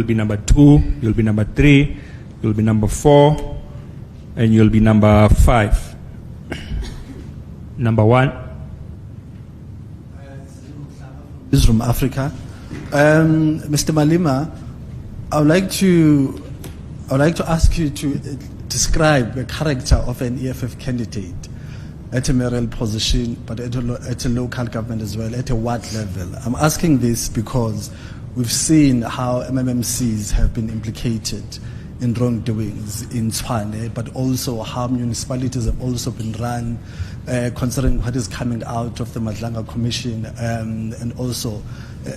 you'll be number 2, you'll be number 3, you'll be number 4, and you'll be number 5. Number 1. This is from Africa. Mr. Malema, I would like to ask you to describe the character of an EFF candidate at a mayoral position, but at a local government as well, at a ward level. I'm asking this because we've seen how MMMCs have been implicated in wrongdoings in Tshwane, but also how municipalities have also been run, considering what is coming out of the Madlanga Commission, and also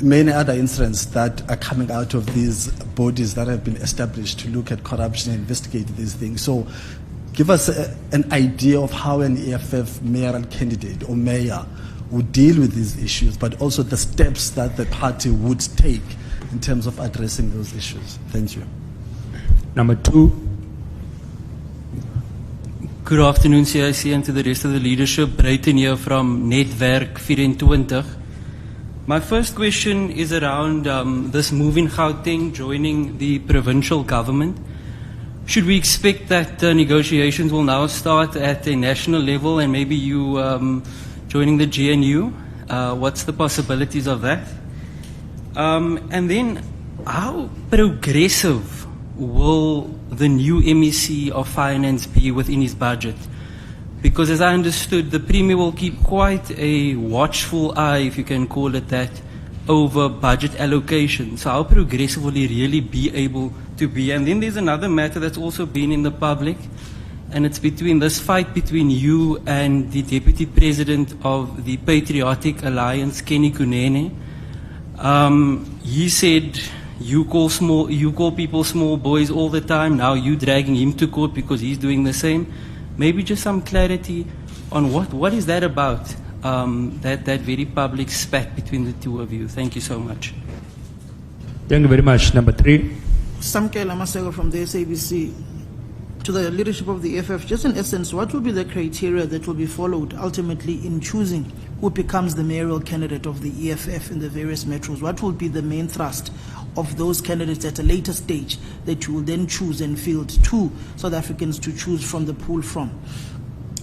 many other incidents that are coming out of these bodies that have been established to look at corruption and investigate these things. So give us an idea of how an EFF mayoral candidate or mayor would deal with these issues, but also the steps that the party would take in terms of addressing those issues. Thank you. Number 2. Good afternoon, CIC, and to the rest of the leadership. Brighton here from Netwerk 24. My first question is around this move in Gauteng joining the provincial government. Should we expect that negotiations will now start at a national level and maybe you joining the GNU? What's the possibilities of that? And then how progressive will the new MEC of Finance be within his budget? Because as I understood, the Premier will keep quite a watchful eye, if you can call it that, over budget allocation. So how progressive will he really be able to be? And then there's another matter that's also been in the public, and it's between this fight between you and the Deputy President of the Patriotic Alliance, Kenny Kunene. He said you call people small boys all the time. Now you dragging him to court because he's doing the same. Maybe just some clarity on what is that about, that very public spat between the two of you. Thank you so much. Thank you very much. Number 3. Samkela Masego from the SABC. To the leadership of the EFF, just in essence, what will be the criteria that will be followed ultimately in choosing who becomes the mayoral candidate of the EFF in the various metros? What will be the main thrust of those candidates at a later stage that you will then choose and field 2 South Africans to choose from the pool from?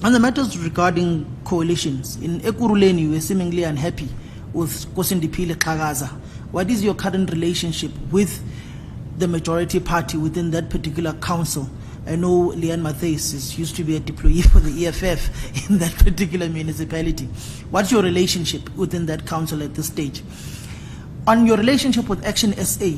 On the matters regarding coalitions, in Ekurhuleni, you were seemingly unhappy with Kosindipile Kagaza. What is your current relationship with the majority party within that particular council? I know Leanne Matthys used to be a deployee for the EFF in that particular municipality. What's your relationship within that council at this stage? On your relationship with Action SA,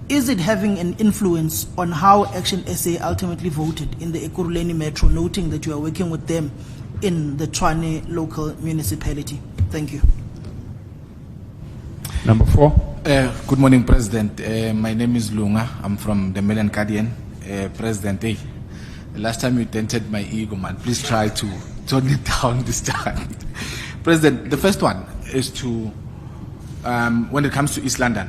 is it having an influence on how Action SA ultimately voted in the Ekurhuleni Metro, noting that you are working with them in the Tshwane local municipality? Thank you. Number 4. Good morning, President. My name is Lunga. I'm from the Mail and Guardian. President, last time you dented my ego, man. Please try to tone it down this time. President, the first one is to, when it comes to East London,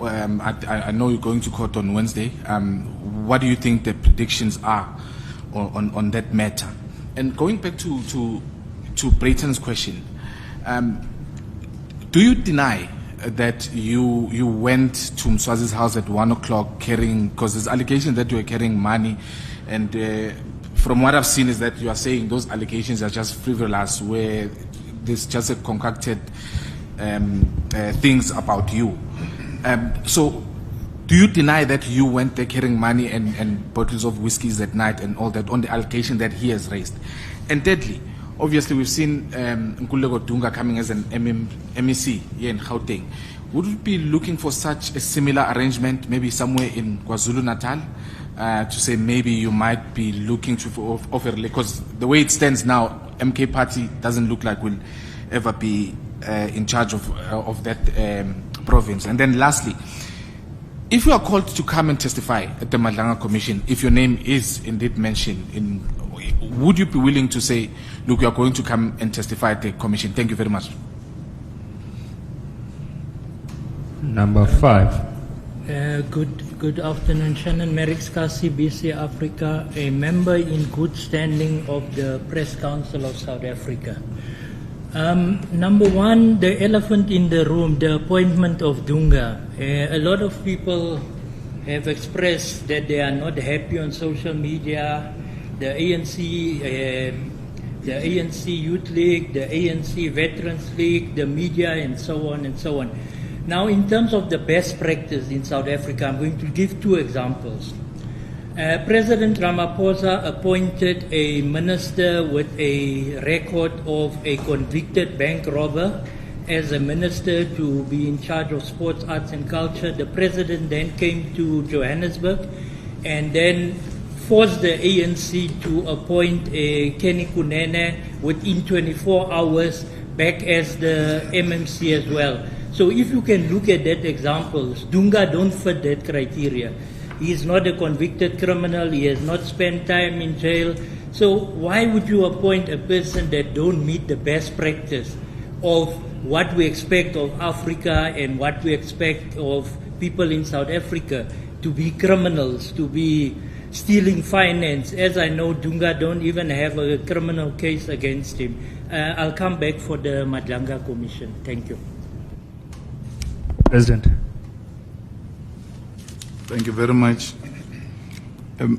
I know you're going to court on Wednesday. What do you think the predictions are on that matter? And going back to Brayton's question, do you deny that you went to Mswazi's house at 1 o'clock carrying, because there's allegations that you were carrying money, and from what I've seen is that you are saying those allegations are just frivolous, where there's just a concocted things about you. So do you deny that you went there carrying money and bottles of whiskeys at night and all that on the allegation that he has raised? And thirdly, obviously, we've seen Nkululeko Dunga coming as an MEC here in Gauteng. Would we be looking for such a similar arrangement, maybe somewhere in KwaZulu-Natal, to say maybe you might be looking to offer, because the way it stands now, MK Party doesn't look like will ever be in charge of that province. And then lastly, if you are called to come and testify at the Madlanga Commission, if your name is indeed mentioned, would you be willing to say, look, you are going to come and testify at the commission? Thank you very much. Number 5. Good afternoon, Shannon Merrick's BC Africa, a member in good standing of the Press Council of South Africa. Number 1, the elephant in the room, the appointment of Dunga. A lot of people have expressed that they are not happy on social media. The ANC Youth League, the ANC Veterans League, the media, and so on and so on. Now, in terms of the best practice in South Africa, I'm going to give two examples. President Ramaphosa appointed a minister with a record of a convicted bank robber as a minister to be in charge of sports, arts and culture. The president then came to Johannesburg and then forced the ANC to appoint a Kenny Kunene within 24 hours back as the MMC as well. So if you can look at that examples, Dunga don't fit that criteria. He is not a convicted criminal. He has not spent time in jail. So why would you appoint a person that don't meet the best practice of what we expect of Africa and what we expect of people in South Africa to be criminals, to be stealing finance? As I know, Dunga don't even have a criminal case against him. I'll come back for the Madlanga Commission. Thank you. President. Thank you very much.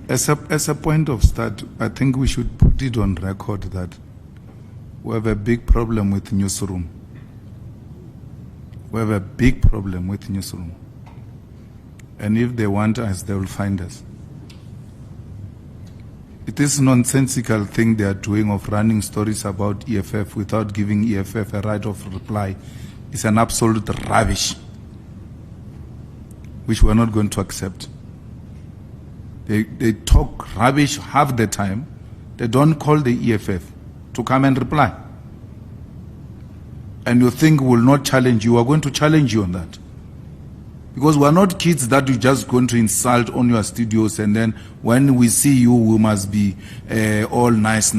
As a point of start, I think we should put it on record that we have a big problem with newsroom. We have a big problem with newsroom. And if they want us, they will find us. It is a nonsensical thing they are doing of running stories about EFF without giving EFF a right of reply. It's an absolute rubbish, which we are not going to accept. They talk rubbish half the time. They don't call the EFF to come and reply. And you think we will not challenge you. We are going to challenge you on that. Because we are not kids that you're just going to insult on your studios and then when we see you, we must be all nice.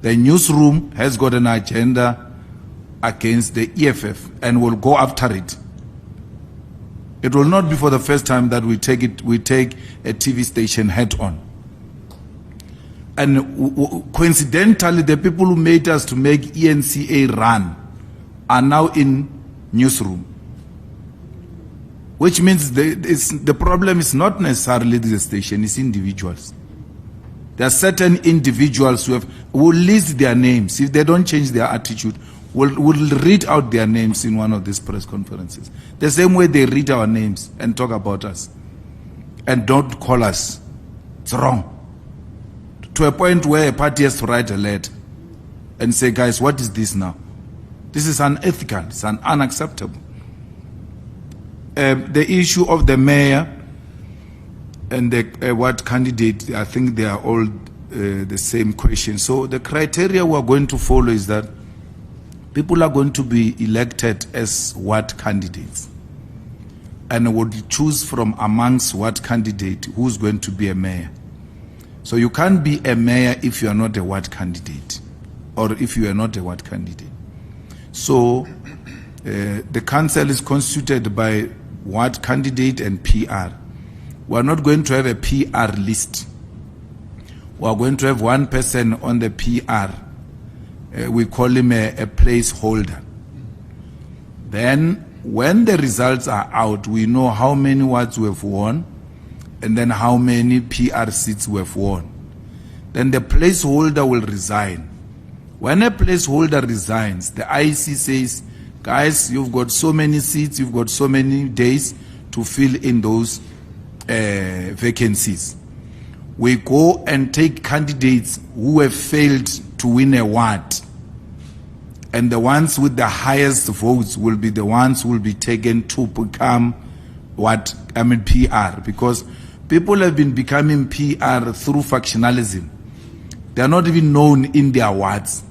The newsroom has got an agenda against the EFF and will go after it. It will not be for the first time that we take a TV station head on. And coincidentally, the people who made us to make ENCA run are now in newsroom. Which means the problem is not necessarily the station, it's individuals. There are certain individuals who will list their names. If they don't change their attitude, will read out their names in one of these press conferences. The same way they read our names and talk about us. And don't call us. It's wrong. To a point where a party has to write a letter and say, guys, what is this now? This is unethical. It's unacceptable. The issue of the mayor and the what candidate, I think they are all the same question. So the criteria we are going to follow is that people are going to be elected as what candidates, and would choose from amongst what candidate who's going to be a mayor. So you can't be a mayor if you are not a what candidate, or if you are not a what candidate. So the council is constituted by what candidate and PR. We are not going to have a PR list. We are going to have one person on the PR. We call him a placeholder. Then when the results are out, we know how many wards we have won and then how many PR seats we have won. Then the placeholder will resign. When a placeholder resigns, the IEC says, guys, you've got so many seats, you've got so many days to fill in those vacancies. We go and take candidates who have failed to win a ward. And the ones with the highest votes will be the ones who will be taken to become PR. Because people have been becoming PR through factionalism. They are not even known in their wards.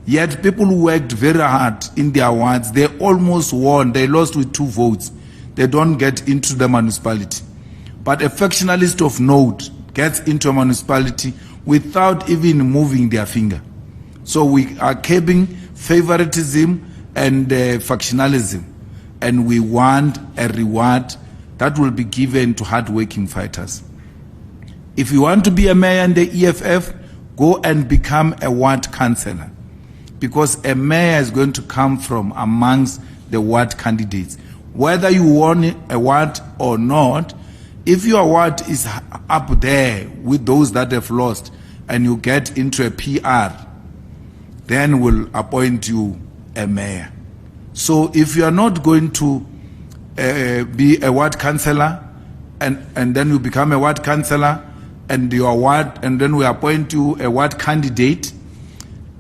Yet people who worked very hard in their wards, they almost won. They lost with 2 votes. They don't get into the municipality. But a factionalist of note gets into a municipality without even moving their finger. So we are curbing favoritism and factionalism. And we want a reward that will be given to hard-working fighters. If you want to be a mayor in the EFF, go and become a ward councillor. Because a mayor is going to come from amongst the ward candidates. Whether you won a ward or not, If your ward is up there with those that have lost and you get into a PR, then we'll appoint you a mayor. So if you are not going to be a ward councillor and then you become a ward councillor and your ward, and then we appoint you a ward candidate,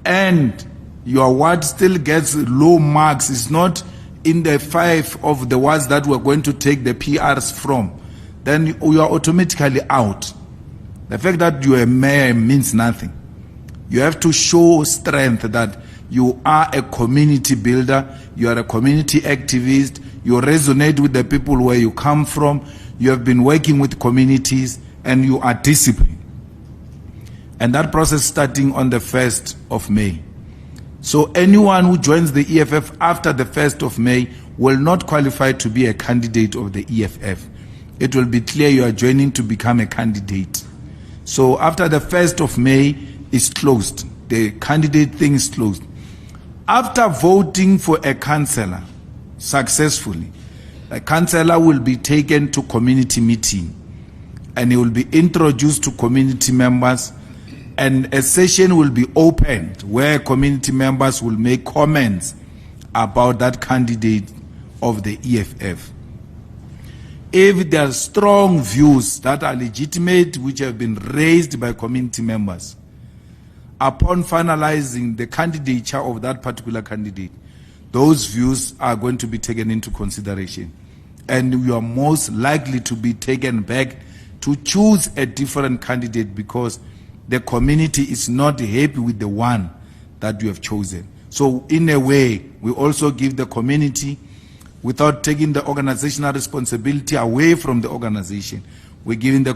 and your ward still gets low marks, it's not in the 5 of the wards that we're going to take the PRs from, then you are automatically out. The fact that you are a mayor means nothing. You have to show strength that you are a community builder, you are a community activist, you resonate with the people where you come from, you have been working with communities, and you are disciplined. And that process starting on the 1st of May. So anyone who joins the EFF after the 1st of May will not qualify to be a candidate of the EFF. It will be clear you are joining to become a candidate. So after the 1st of May is closed, the candidate thing is closed. After voting for a councillor successfully, a councillor will be taken to community meeting and he will be introduced to community members, and a session will be opened where community members will make comments about that candidate of the EFF. If there are strong views that are legitimate, which have been raised by community members, upon finalizing the candidature of that particular candidate, those views are going to be taken into consideration. And you are most likely to be taken back to choose a different candidate because the community is not happy with the one that you have chosen. So in a way, we also give the community, without taking the organizational responsibility away from the organization, we're giving the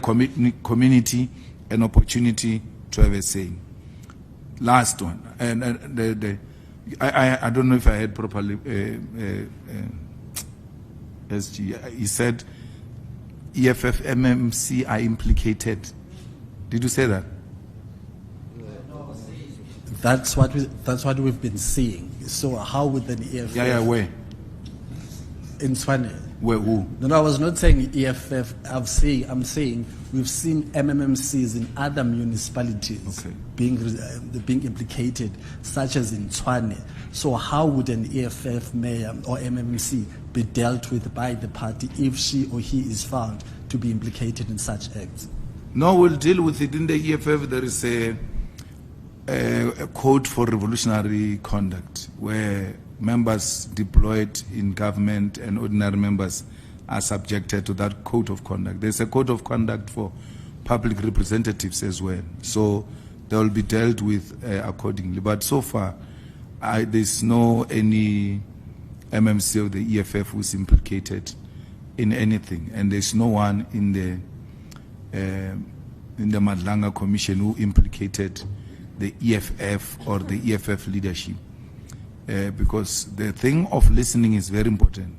community an opportunity to have a say. Last one, and I don't know if I heard properly. SG, he said EFF MMC are implicated. Did you say that? That's what we've been seeing. So how would an EFF? Where? In Tshwane. Where? Who? No, I was not saying EFF. I'm saying we've seen MMMCs in other municipalities being implicated, such as in Tshwane. So how would an EFF mayor or MMMC be dealt with by the party if she or he is found to be implicated in such acts? No, we'll deal with it. In the EFF, there is a code for revolutionary conduct where members deployed in government and ordinary members are subjected to that code of conduct. There's a code of conduct for public representatives as well. So they will be dealt with accordingly. But so far, there's no any MMC of the EFF who is implicated in anything. And there's no one in the Madlanga Commission who implicated the EFF or the EFF leadership. Because the thing of listening is very important.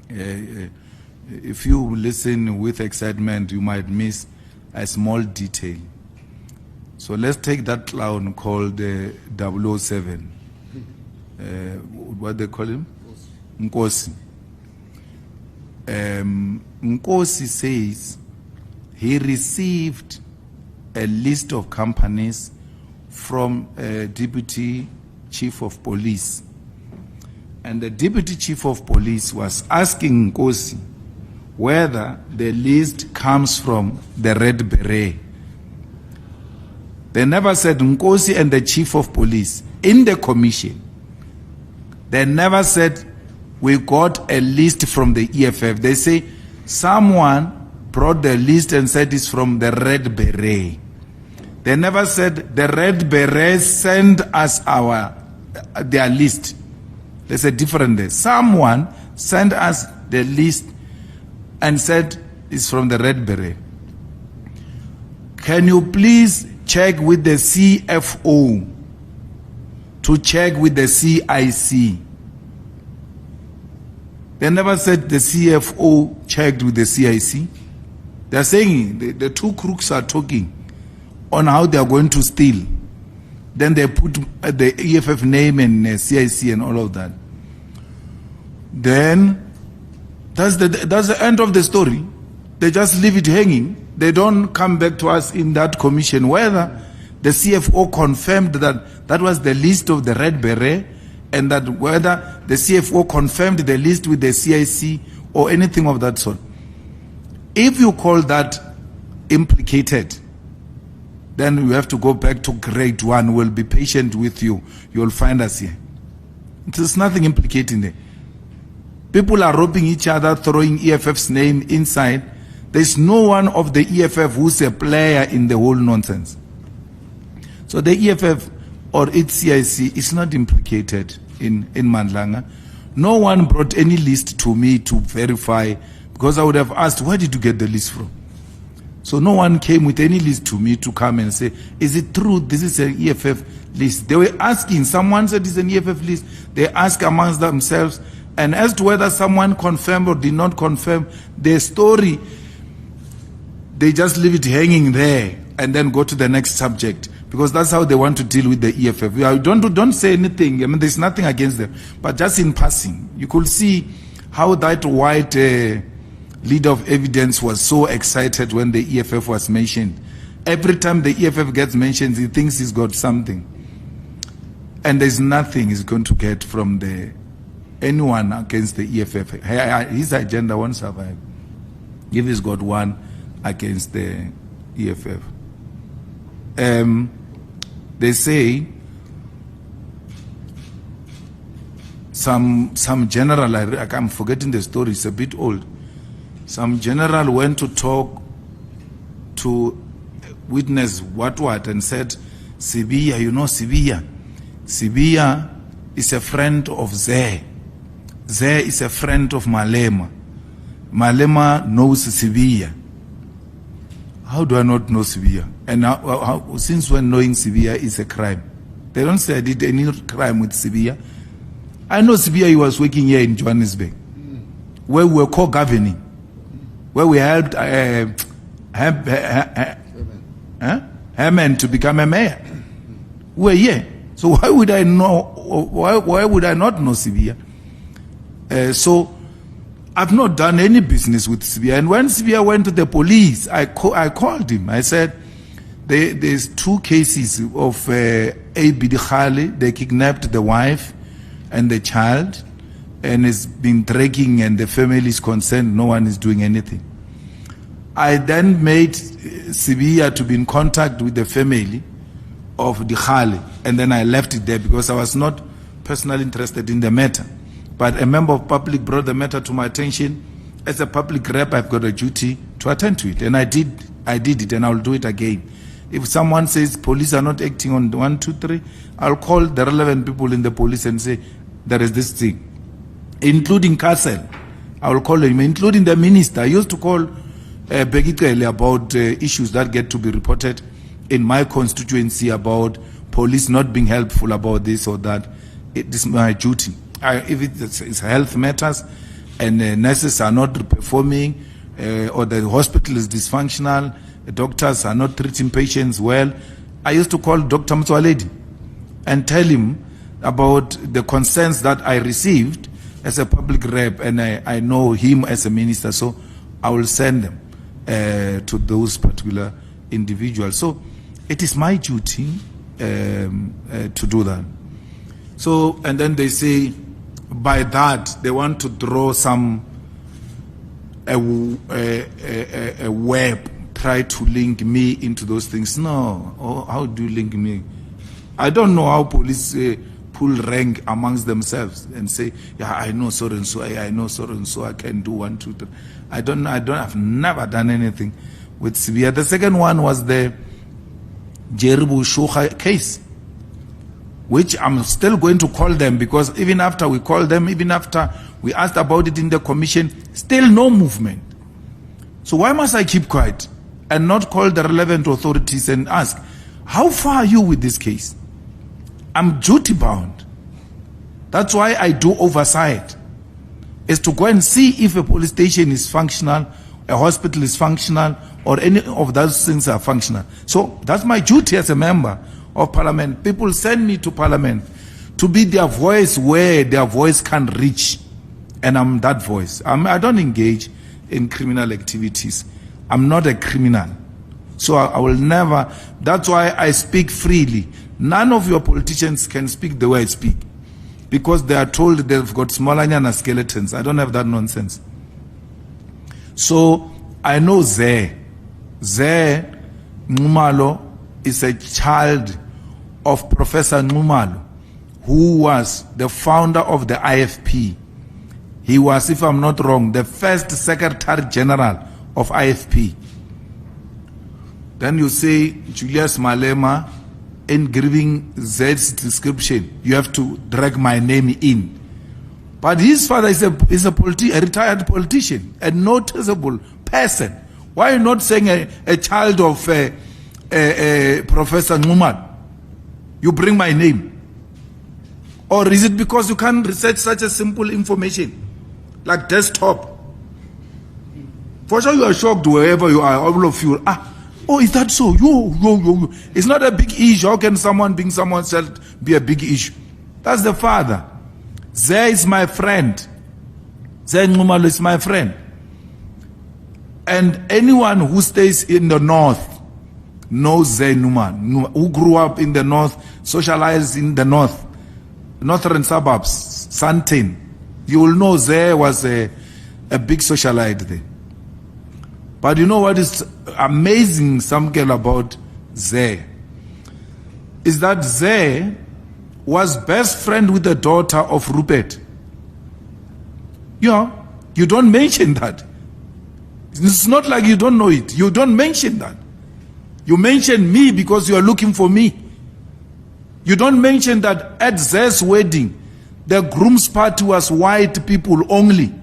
If you listen with excitement, you might miss a small detail. So let's take that clown called 007. What they call him? Nkosi. Nkosi says he received a list of companies from a deputy chief of police. And the deputy chief of police was asking Nkosi whether the list comes from the Red Beret. They never said Nkosi and the chief of police in the commission. They never said we got a list from the EFF. They say someone brought the list and said it's from the Red Beret. They never said the Red Berets send us their list. There's a difference there. Someone sent us the list and said it's from the Red Beret. Can you please check with the CFO to check with the CIC? They never said the CFO checked with the CIC. They're saying the two crooks are talking on how they are going to steal. Then they put the EFF name and CIC and all of that. Then that's the end of the story. They just leave it hanging. They don't come back to us in that commission whether the CFO confirmed that that was the list of the Red Beret, and that whether the CFO confirmed the list with the CIC or anything of that sort. If you call that implicated, then you have to go back to grade 1. We'll be patient with you. You'll find us here. There's nothing implicating there. People are robbing each other, throwing EFF's name inside. There's no one of the EFF who's a player in the whole nonsense. So the EFF or its CIC is not implicated in Mandlanga. No one brought any list to me to verify, because I would have asked, where did you get the list from? So no one came with any list to me to come and say, is it true this is an EFF list? They were asking, someone said it's an EFF list. They ask amongst themselves, and as to whether someone confirmed or did not confirm their story, they just leave it hanging there and then go to the next subject, because that's how they want to deal with the EFF. Don't say anything. I mean, there's nothing against them, but just in passing, you could see how that white leader of evidence was so excited when the EFF was mentioned. Every time the EFF gets mentioned, he thinks he's got something, and there's nothing he's going to get from anyone against the EFF. His agenda won't survive if he's got one against the EFF. They say some general, I'm forgetting the story, it's a bit old. Some general went to talk to witness what and said, Sibiya, you know Sibiya. Sibiya is a friend of Zeh. Zeh is a friend of Malema. Malema knows Sibiya. How do I not know Sibiya? And since when knowing Sibiya is a crime? They don't say I did any crime with Sibiya. I know Sibiya, he was working here in Johannesburg, where we were co-governing, where we helped Herman to become a mayor. We were here. So why would I know? Why would I not know Sibiya? So I've not done any business with Sibiya. And when Sibiya went to the police, I called him. I said, there's 2 cases of A.B. Khali. They kidnapped the wife and the child, and it's been dragging, and the family is concerned. No one is doing anything. I then made Sibiya to be in contact with the family of the Khali, and then I left it there because I was not personally interested in the matter. But a member of public brought the matter to my attention. As a public rep, I've got a duty to attend to it, and I did it, and I'll do it again. If someone says police are not acting on 1, 2, 3, I'll call the relevant people in the police and say, there is this thing, including Castle. I will call him, including the minister. I used to call Begitele about issues that get to be reported in my constituency about police not being helpful about this or that. This is my duty. If it's health matters and nurses are not performing or the hospital is dysfunctional, the doctors are not treating patients well, I used to call Dr. Mtswaledi and tell him about the concerns that I received as a public rep, and I know him as a minister, so I will send them to those particular individuals. So it is my duty to do that. So, and then they say, by that, they want to draw a web, try to link me into those things. No, how do you link me? I don't know how police pull rank amongst themselves and say, yeah, I know so and so, I know so and so, I can do 1, 2, 3. I've never done anything with Sibiya. The second one was the Jeribu Shukha case, which I'm still going to call them, because even after we called them, even after we asked about it in the commission, still no movement. So why must I keep quiet and not call the relevant authorities and ask, how far are you with this case? I'm duty bound. That's why I do oversight, is to go and see if a police station is functional, a hospital is functional, or any of those things are functional. So that's my duty as a member of parliament. People send me to parliament to be their voice where their voice can reach, and I'm that voice. I don't engage in criminal activities. I'm not a criminal. So I will never, that's why I speak freely. None of your politicians can speak the way I speak, because they are told they've got smalanyana skeletons. I don't have that nonsense. So I know Zé Nxumalo is a child of Professor Nxumalo, who was the founder of the IFP. He was, if I'm not wrong, the first Secretary General of IFP. Then you say Julius Malema, in giving Z's description, you have to drag my name in. But his father is a retired politician, a noticeable person. Why are you not saying a child of Professor Nxumalo? You bring my name. Or is it because you can't research such a simple information like desktop? For sure you are shocked wherever you are, all of you. Oh, is that so? Yo. It's not a big issue. How can someone being someone's child be a big issue? That's the father. Zé is my friend. Zé Nxumalo is my friend. And anyone who stays in the north knows Zé Nxumalo, who grew up in the north, socialized in the north, northern suburbs, Sandton. You will know Zé was a big socialite there. But you know what is amazing, Samkel, about Zé? Is that Zé was best friend with the daughter of Rupert. You don't mention that. It's not like you don't know it. You don't mention that. You mention me because you are looking for me. You don't mention that at Zé's wedding, the groom's party was white people only.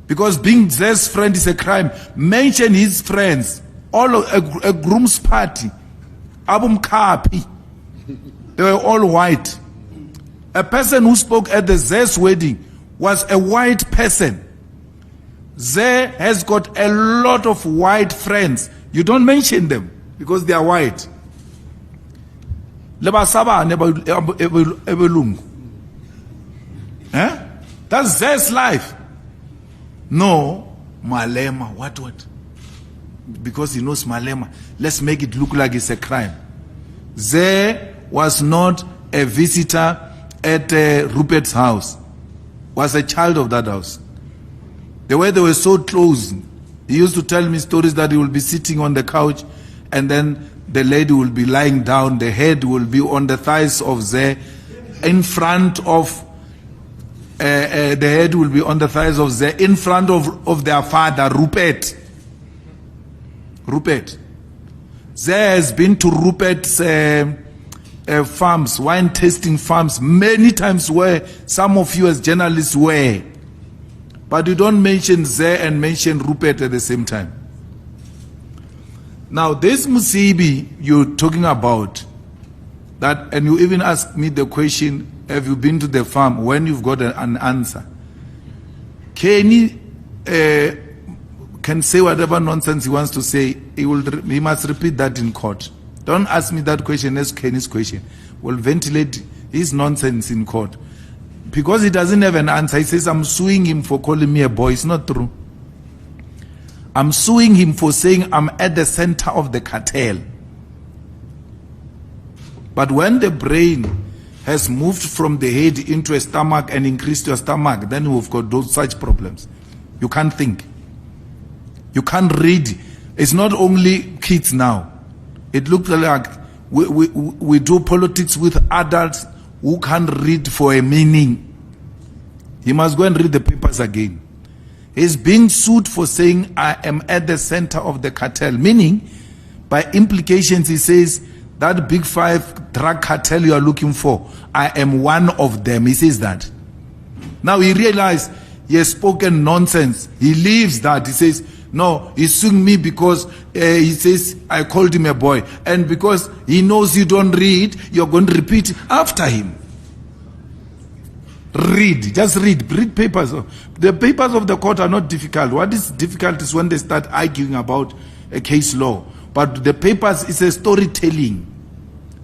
Because being Zé's friend is a crime. Mention his friends. All of a groom's party. Abum Kapi. They were all white. A person who spoke at the Zé's wedding was a white person. Zé has got a lot of white friends. You don't mention them because they are white. That's Zé's life. No, Malema, what? Because he knows Malema. Let's make it look like it's a crime. Zé was not a visitor at Rupert's house. Was a child of that house. The way they were so close, he used to tell me stories that he will be sitting on the couch and then the lady will be lying down, the head will be on the thighs of Zé, in front of the head will be on the thighs of Zé, in front of their father, Rupert. Zé has been to Rupert's farms, wine tasting farms, many times where some of you as journalists were. But you don't mention Zé and mention Rupert at the same time. Now this Musibi you're talking about, that, and you even asked me the question, have you been to the farm? When you've got an answer, Kenny can say whatever nonsense he wants to say. He must repeat that in court. Don't ask me that question as Kenny's question. We'll ventilate his nonsense in court. Because he doesn't have an answer, he says, I'm suing him for calling me a boy. It's not true. I'm suing him for saying I'm at the center of the cartel. But when the brain has moved from the head into a stomach and increased your stomach, then we've got those such problems. You can't think. You can't read. It's not only kids now. It looks like we do politics with adults who can't read for a meaning. He must go and read the papers again. He's being sued for saying, I am at the center of the cartel. Meaning, by implications, he says, that big 5 drug cartel you are looking for, I am one of them. He says that. Now he realized he has spoken nonsense. He leaves that. He says, no, he's suing me because he says I called him a boy. And because he knows you don't read, you're going to repeat after him. Read, just read. Read papers. The papers of the court are not difficult. What is difficult is when they start arguing about a case law. But the papers is a storytelling.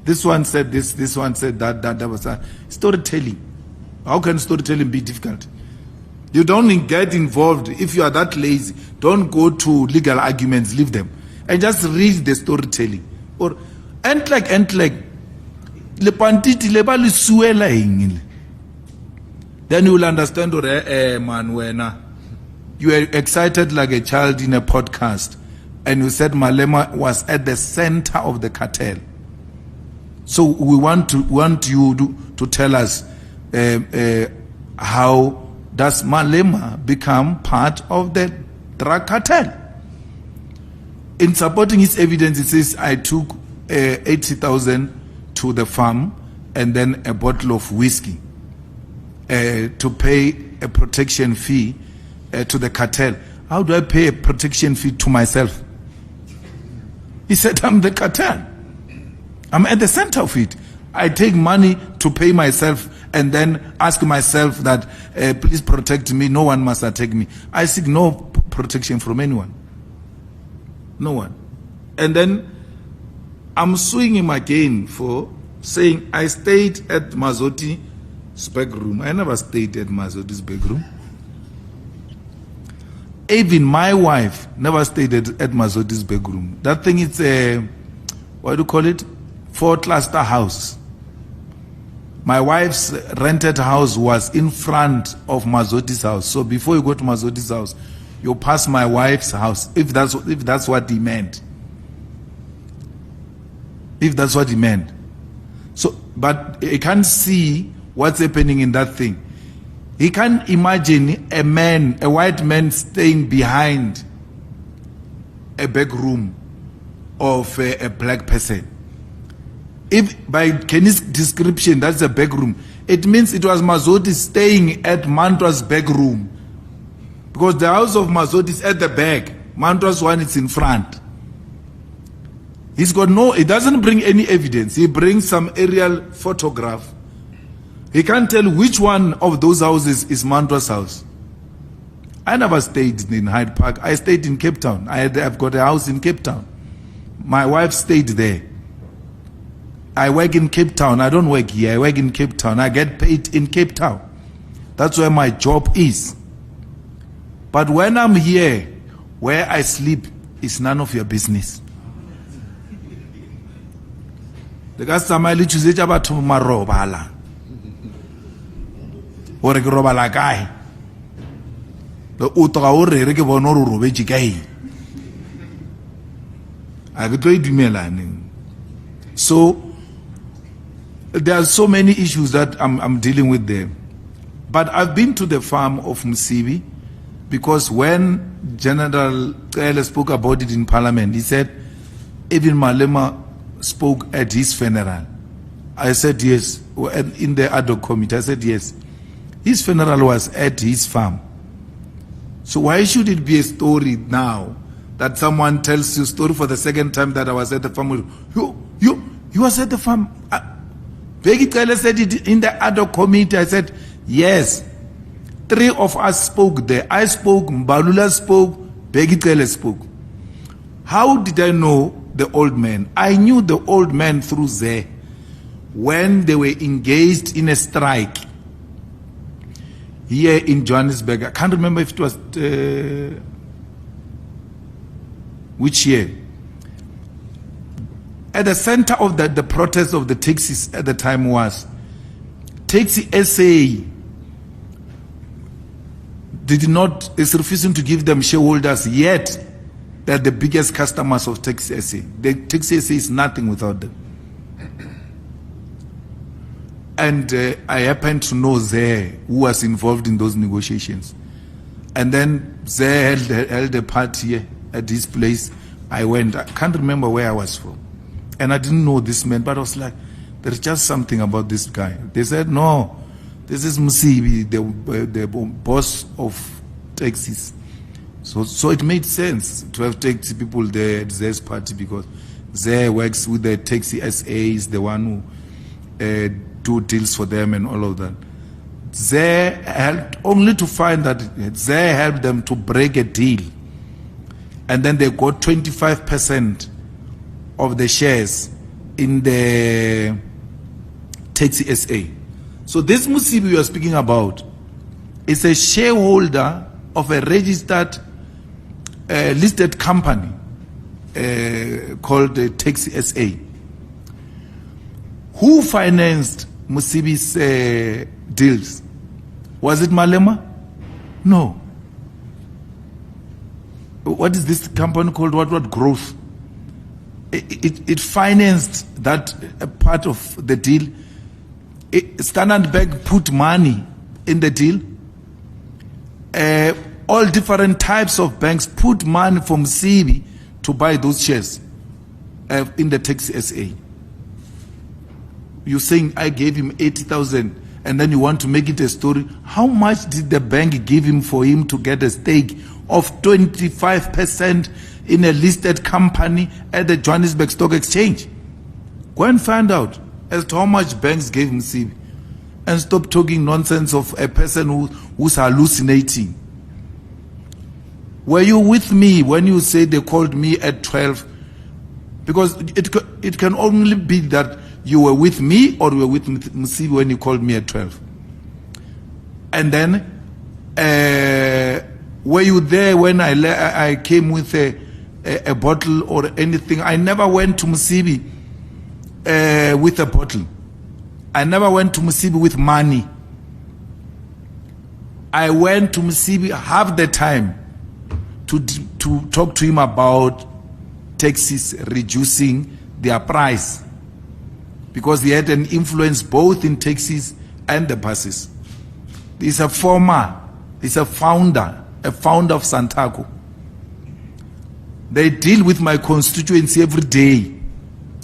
This one said this one said that was a storytelling. How can storytelling be difficult? You don't get involved. If you are that lazy, don't go to legal arguments, leave them. And just read the storytelling. Or, and like, le pantiti le ba le suela eng. Then you will understand, man, when you are excited like a child in a podcast, and you said Malema was at the center of the cartel. So we want you to tell us how does Malema become part of the drug cartel? In supporting his evidence, it says, I took 80,000 to the farm and then a bottle of whiskey to pay a protection fee to the cartel. How do I pay a protection fee to myself? He said, I'm the cartel. I'm at the center of it. I take money to pay myself and then ask myself that, please protect me. No one must attack me. I seek no protection from anyone. No one. And then I'm suing him again for saying I stayed at Mazoti's back room. I never stayed at Mazoti's back room. Even my wife never stayed at Mazoti's back room. That thing is a, what do you call it? 4-cluster house. My wife's rented house was in front of Mazoti's house. So before you go to Mazoti's house, you pass my wife's house, if that's what he meant. If that's what he meant. So, but he can't see what's happening in that thing. He can't imagine a white man staying behind a back room of a black person. If by Kenny's description that's a back room, it means it was Mazoti staying at Mantra's back room. Because the house of Mazoti is at the back. Mantra's one is in front. He's got he doesn't bring any evidence. He brings some aerial photograph. He can't tell which one of those houses is Mantra's house. I never stayed in Hyde Park. I stayed in Cape Town. I've got a house in Cape Town. My wife stayed there. I work in Cape Town. I don't work here. I work in Cape Town. I get paid in Cape Town. That's where my job is. But when I'm here, where I sleep, it's none of your business. The guy samali choose about to marobala. Or a robala guy. The utra or reke bonoro robeji guy. I could do me. So there are so many issues that I'm dealing with there. But I've been to the farm of Msibi because when General Kele spoke about it in Parliament, he said, even Malema spoke at his funeral. I said yes. In the ad hoc committee, I said yes. His funeral was at his farm. So why should it be a story now that someone tells you a story for the second time that I was at the farm? You was at the farm. Bheki Cele said it in the ad hoc committee. I said, yes. 3 of us spoke there. I spoke, Mbalula spoke, Bheki Cele spoke. How did I know the old man? I knew the old man through there when they were engaged in a strike here in Johannesburg. I can't remember if it was which year. At the center of the protest of the taxis at the time was Taxi SA is refusing to give them shareholders, yet they're the biggest customers of Taxi SA. The Taxi SA is nothing without them. And I happened to know Zé, who was involved in those negotiations. And then Zé held a party here at this place. I went. I can't remember where I was from. And I didn't know this man, but I was like, there's just something about this guy. They said, no, this is Musibi, the boss of taxis. So it made sense to have taxi people there at Zé's party because Zé works with the Taxi SA, is the one who do deals for them and all of that. Zé helped only to find that Zé helped them to break a deal. And then they got 25% of the shares in the Taxi SA. So this Musibi we are speaking about is a shareholder of a registered listed company called Taxi SA. Who financed Musibi's deals? Was it Malema? No. What is this company called? What growth? It financed that part of the deal. Standard Bank put money in the deal. All different types of banks put money from CB to buy those shares in the Taxi SA. You're saying I gave him 80,000 and then you want to make it a story. How much did the bank give him for him to get a stake of 25% in a listed company at the Johannesburg Stock Exchange? Go and find out as to how much banks gave him CB. And stop talking nonsense of a person who's hallucinating. Were you with me when you say they called me at 12? Because it can only be that you were with me or you were with Musibi when you called me at 12. And then, were you there when I came with a bottle or anything? I never went to Musibi with a bottle. I never went to Musibi with money. I went to Musibi half the time to talk to him about taxis reducing their price, because he had an influence both in taxis and the buses. He's a founder of Santaco. They deal with my constituency every day.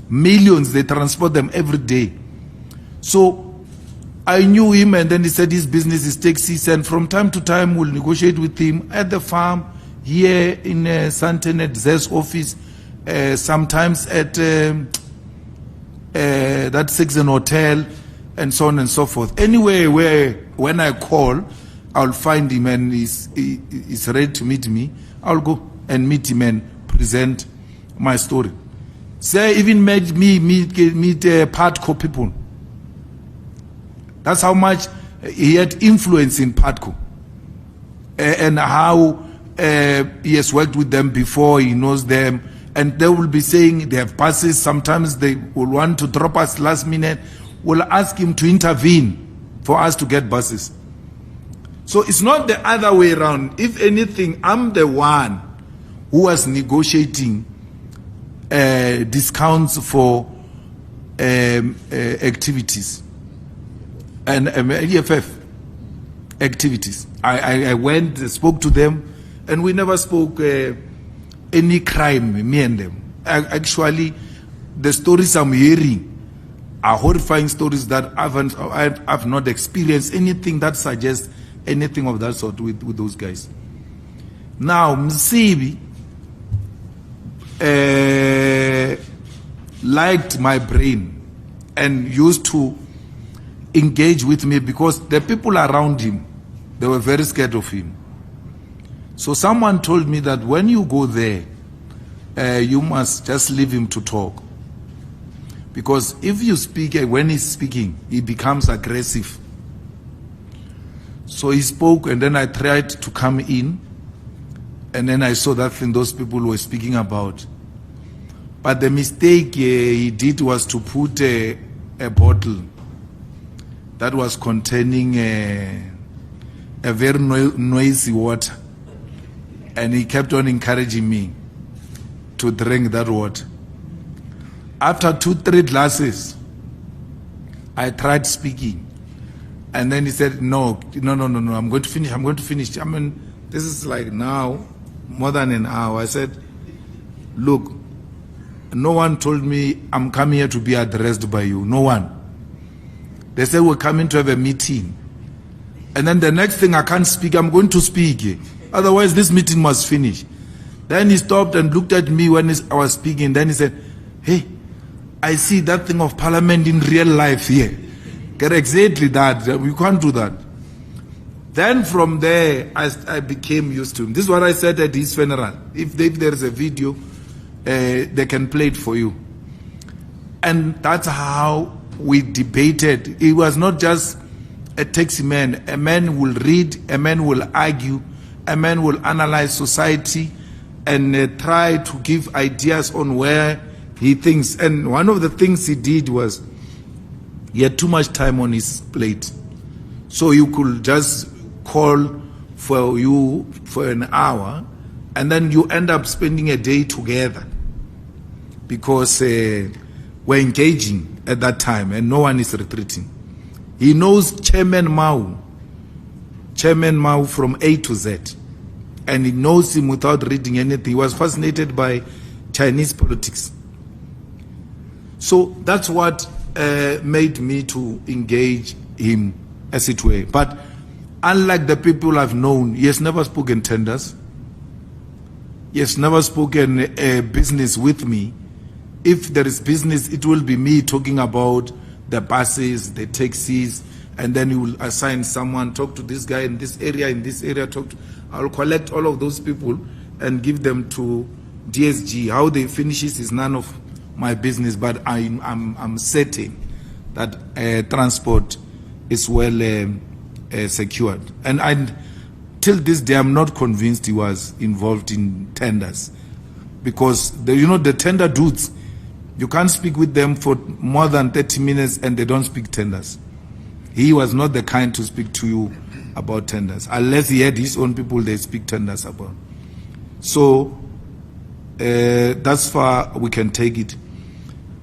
Millions, they transport them every day. So I knew him, and then he said his business is taxis, and from time to time we'll negotiate with him at the farm, here in Sandton at Z's office, sometimes at that Sixen Hotel, and so on and so forth. Anyway, when I call, I'll find him and he's ready to meet me. I'll go and meet him and present my story. Say even made me meet Partco people. That's how much he had influence in Partco, and how he has worked with them before, he knows them. And they will be saying they have buses. Sometimes they will want to drop us last minute. We'll ask him to intervene for us to get buses. So it's not the other way around. If anything, I'm the one who was negotiating discounts for activities and EFF activities. I went, spoke to them, and we never spoke any crime, me and them. Actually, the stories I'm hearing are horrifying stories that I've not experienced anything that suggests anything of that sort with those guys. Now, Musibi liked my brain and used to engage with me because the people around him, they were very scared of him. So someone told me that when you go there, you must just leave him to talk. Because if you speak, when he's speaking, he becomes aggressive. So he spoke, and then I tried to come in, and then I saw that thing those people were speaking about. But the mistake he did was to put a bottle that was containing a very noisy water. And he kept on encouraging me to drink that water. After 2-3 glasses, I tried speaking. And then he said, no, I'm going to finish. I mean, this is like now, more than an hour. I said, look, no one told me I'm coming here to be addressed by you. No one. They said we're coming to have a meeting. And then the next thing, I can't speak, I'm going to speak. Otherwise, this meeting must finish. Then he stopped and looked at me when I was speaking. Then he said, hey, I see that thing of parliament in real life here. Get exactly that. We can't do that. Then from there, I became used to him. This is what I said at his funeral. If there is a video, they can play it for you. And that's how we debated. It was not just a taxi man. A man will read, a man will argue, a man will analyze society and try to give ideas on where he thinks. And one of the things he did was he had too much time on his plate. So you could just call for you for an hour and then you end up spending a day together because we're engaging at that time and no one is retreating. He knows Chairman Mao from A to Z, and he knows him without reading anything. He was fascinated by Chinese politics. So that's what made me to engage him, as it were. But unlike the people I've known, he has never spoken tenders. He has never spoken business with me. If there is business, it will be me talking about the buses, the taxis, and then you will assign someone, talk to this guy in this area, I'll collect all of those people and give them to DSG. How they finishes is none of my business, but I'm certain that transport is well secured. And till this day, I'm not convinced he was involved in tenders, because the tender dudes, you can't speak with them for more than 30 minutes and they don't speak tenders. He was not the kind to speak to you about tenders, unless he had his own people they speak tenders about. So that's far we can take it.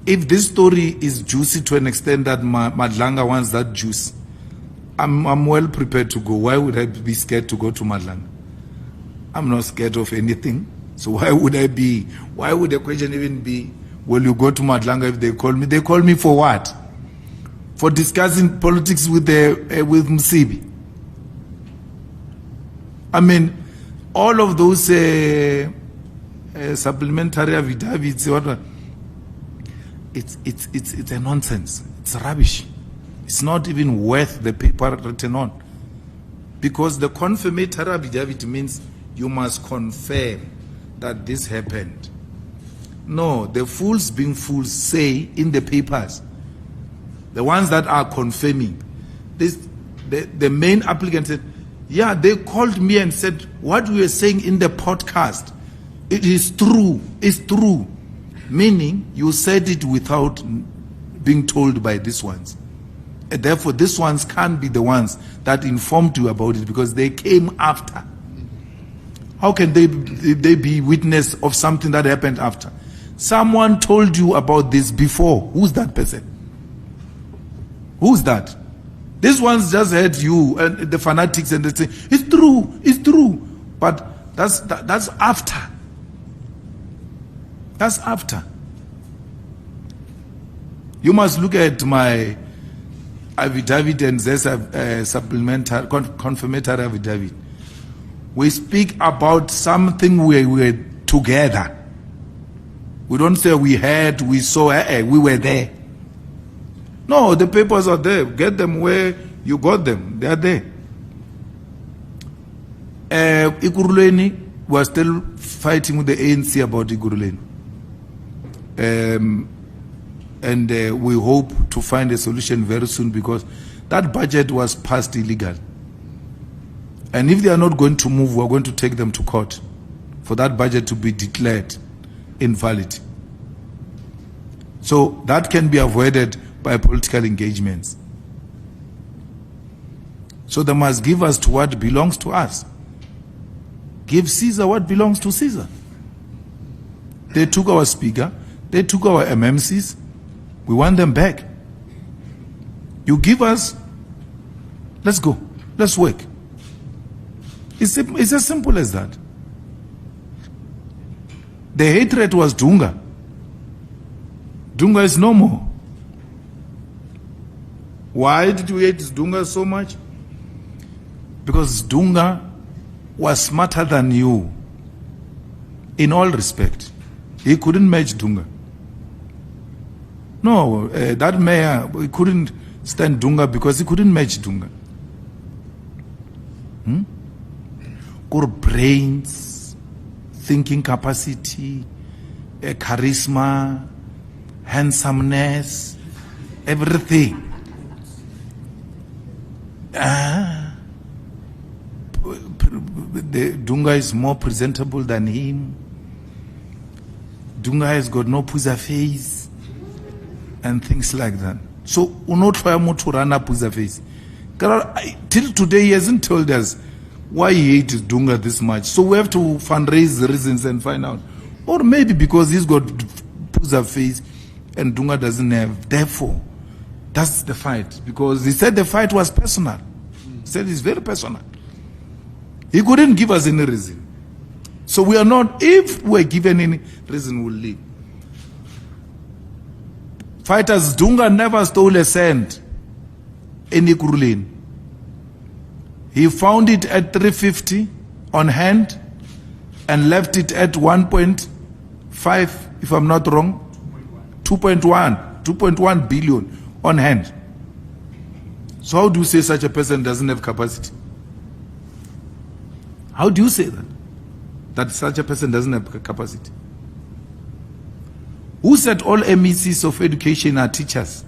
If this story is juicy to an extent that Madlanga wants that juice, I'm well prepared to go. Why would I be scared to go to Madlanga? I'm not scared of anything. So why would the question even be, will you go to Madlanga if they call me? They call me for what? For discussing politics with Msibi. I mean, all of those supplementary affidavits, it's a nonsense. It's rubbish. It's not even worth the paper written on. Because the confirmatory affidavit means you must confirm that this happened. No, the fools being fools say in the papers, the ones that are confirming, the main applicant said, yeah, they called me and said, what we were saying in the podcast, it is true, it's true. Meaning, you said it without being told by these ones. And therefore, these ones can't be the ones that informed you about it because they came after. How can they be witness of something that happened after? Someone told you about this before. Who's that person? Who's that? These ones just heard you and the fanatics and they say, it's true, it's true. But that's after. That's after. You must look at my affidavit and supplementary, confirmatory affidavit. We speak about something we were together. We don't say we heard, we saw, we were there. No, the papers are there. Get them where you got them. They are there. Ikuruleni, we are still fighting with the ANC about Ikuruleni. And we hope to find a solution very soon because that budget was passed illegal. And if they are not going to move, we are going to take them to court for that budget to be declared invalid. So that can be avoided by political engagements. So they must give us to what belongs to us. Give Caesar what belongs to Caesar. They took our speaker, they took our MMCs, we want them back. You give us, let's go, let's work. It's as simple as that. The hatred was Dunga. Dunga is no more. Why did we hate Dunga so much? Because Dunga was smarter than you in all respect. He couldn't match Dunga. No, that mayor, he couldn't stand Dunga because he couldn't match Dunga. Got brains, thinking capacity, charisma, handsomeness, everything. Dunga is more presentable than him. Dunga has got no puza face and things like that. So, not try to run up puza face. Till today, he hasn't told us why he hates Dunga this much. So we have to fundraise the reasons and find out. Or maybe because he's got puza face and Dunga doesn't have. Therefore, that's the fight. Because he said the fight was personal. He said it's very personal. He couldn't give us any reason. So we are not, if we're given any reason, we'll leave. Fighters, Dunga never stole a cent in Ikurulin. He found it at 350 on hand and left it at 1.5, if I'm not wrong, 2.1 billion on hand. So how do you say such a person doesn't have capacity? How do you say that? That such a person doesn't have capacity? Who said all MECs of education are teachers?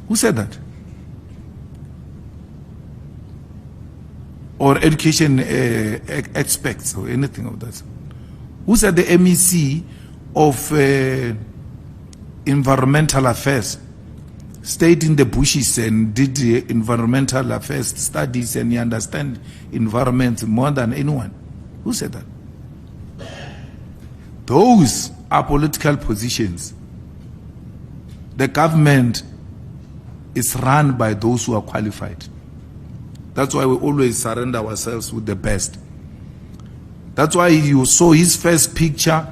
Who said that? Or education experts or anything of that? Who said the MEC of environmental affairs stayed in the bushes and did environmental affairs studies and he understands environment more than anyone? Who said that? Those are political positions. The government is run by those who are qualified. That's why we always surrender ourselves with the best. That's why you saw his first picture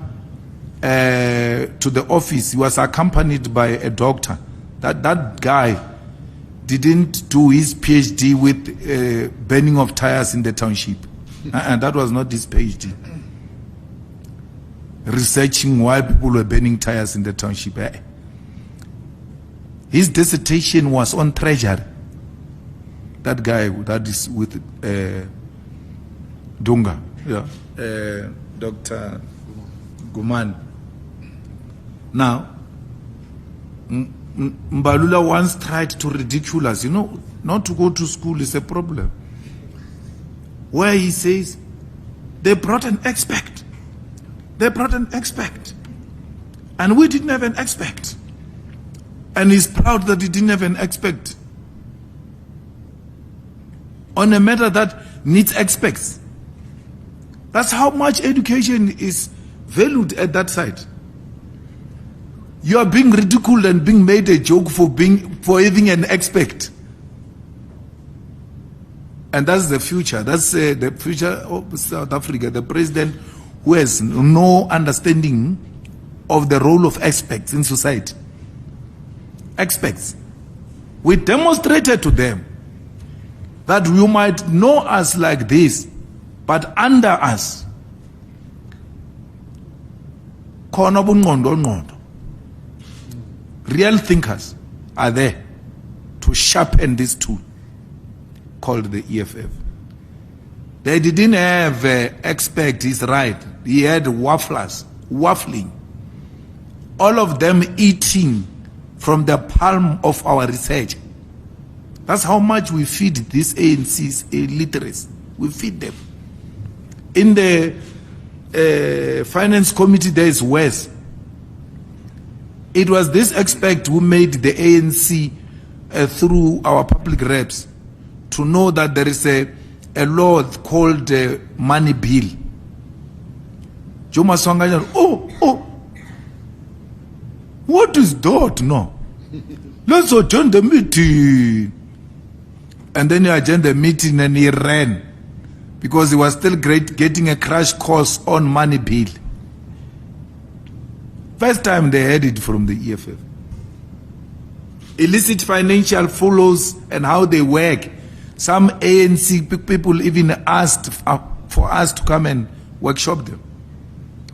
to the office. He was accompanied by a doctor. That guy didn't do his PhD with burning of tires in the township. And that was not his PhD. Researching why people were burning tires in the township. His dissertation was on treasury. That guy that is with Dunga, yeah, Dr. Guman. Now, Mbalula once tried to ridicule us. Not to go to school is a problem. Where he says, they brought an expert. They brought an expert. And we didn't have an expert. And he's proud that he didn't have an expert on a matter that needs experts. That's how much education is valued at that site. You are being ridiculed and being made a joke for having an expert. And that's the future. That's the future of South Africa. The president who has no understanding of the role of experts in society. Experts. We demonstrated to them that you might know us like this, but under us, real thinkers are there to sharpen this tool called the EFF. They didn't have expect, he's right. He had wafflers, waffling. All of them eating from the palm of our research. That's how much we feed these ANC's illiterates. We feed them. In the finance committee, there is West. It was this expert who made the ANC through our public reps to know that there is a law called money bill. Joma Swanganya, what is that? No. Let's attend the meeting. And then he attended the meeting and he ran because he was still getting a crash course on money bill. First time they heard it from the EFF. Illicit financial flows and how they work. Some ANC people even asked for us to come and workshop them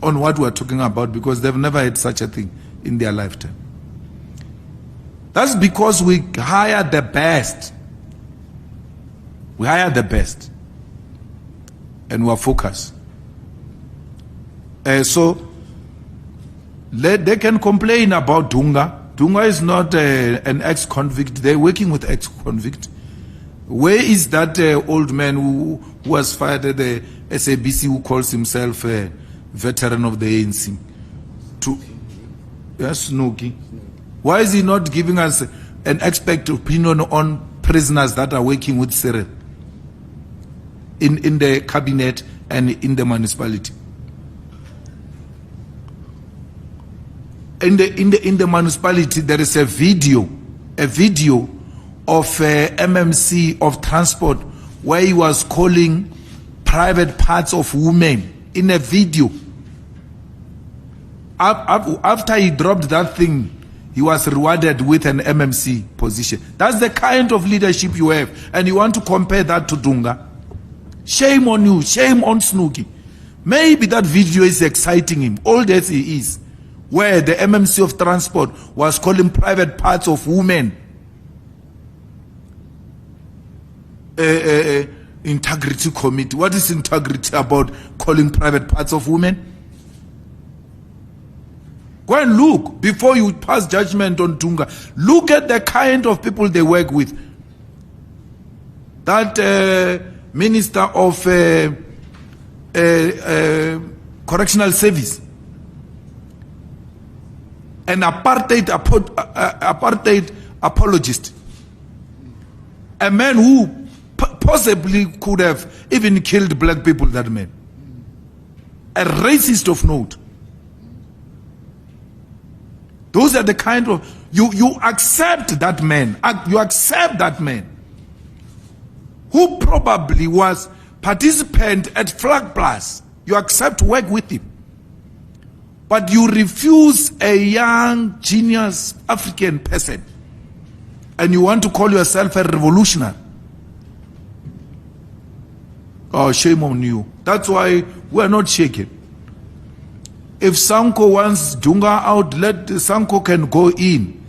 on what we're talking about because they've never had such a thing in their lifetime. That's because we hire the best. We hire the best. And we're focused. So, they can complain about Dunga. Dunga is not an ex-convict. They're working with ex-convict. Where is that old man who was fired at the SABC, who calls himself a veteran of the ANC? Yes, Snooki. Why is he not giving us an expert opinion on prisoners that are working with Cyril in the cabinet and in the municipality? In the municipality, there is a video of MMC of transport where he was calling private parts of women in a video. After he dropped that thing, he was rewarded with an MMC position. That's the kind of leadership you have, and you want to compare that to Dunga? Shame on you, shame on Snooki. Maybe that video is exciting him, old as he is, where the MMC of transport was calling private parts of women integrity committee. What is integrity about calling private parts of women? Go and look before you pass judgment on Tunga. Look at the kind of people they work with. That minister of correctional service, an apartheid apologist, a man who possibly could have even killed black people, that man, a racist of note. Those are the kind of, you accept that man, you accept that man who probably was participant at Flag Plus. You accept to work with him, but you refuse a young genius African person, and you want to call yourself a revolutionary. Oh, shame on you. That's why we're not shaken. If Sanko wants Dunga out, let Sanko can go in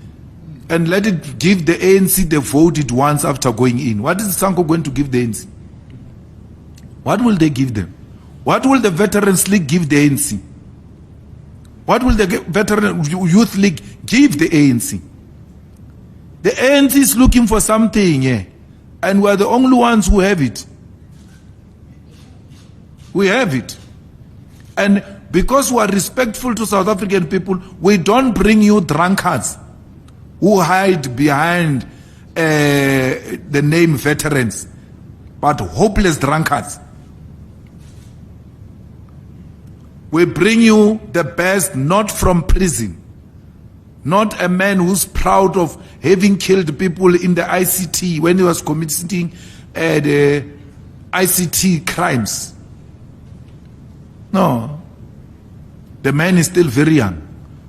and let it give the ANC the vote it wants after going in. What is Sanko going to give the ANC? What will they give them? What will the Veterans League give the ANC? What will the Veteran Youth League give the ANC? The ANC is looking for something, yeah, and we're the only ones who have it. We have it. And because we are respectful to South African people, we don't bring you drunkards who hide behind the name veterans, but hopeless drunkards. We bring you the best, not from prison, not a man who's proud of having killed people in the ICT when he was committing the ICT crimes. No. The man is still very young.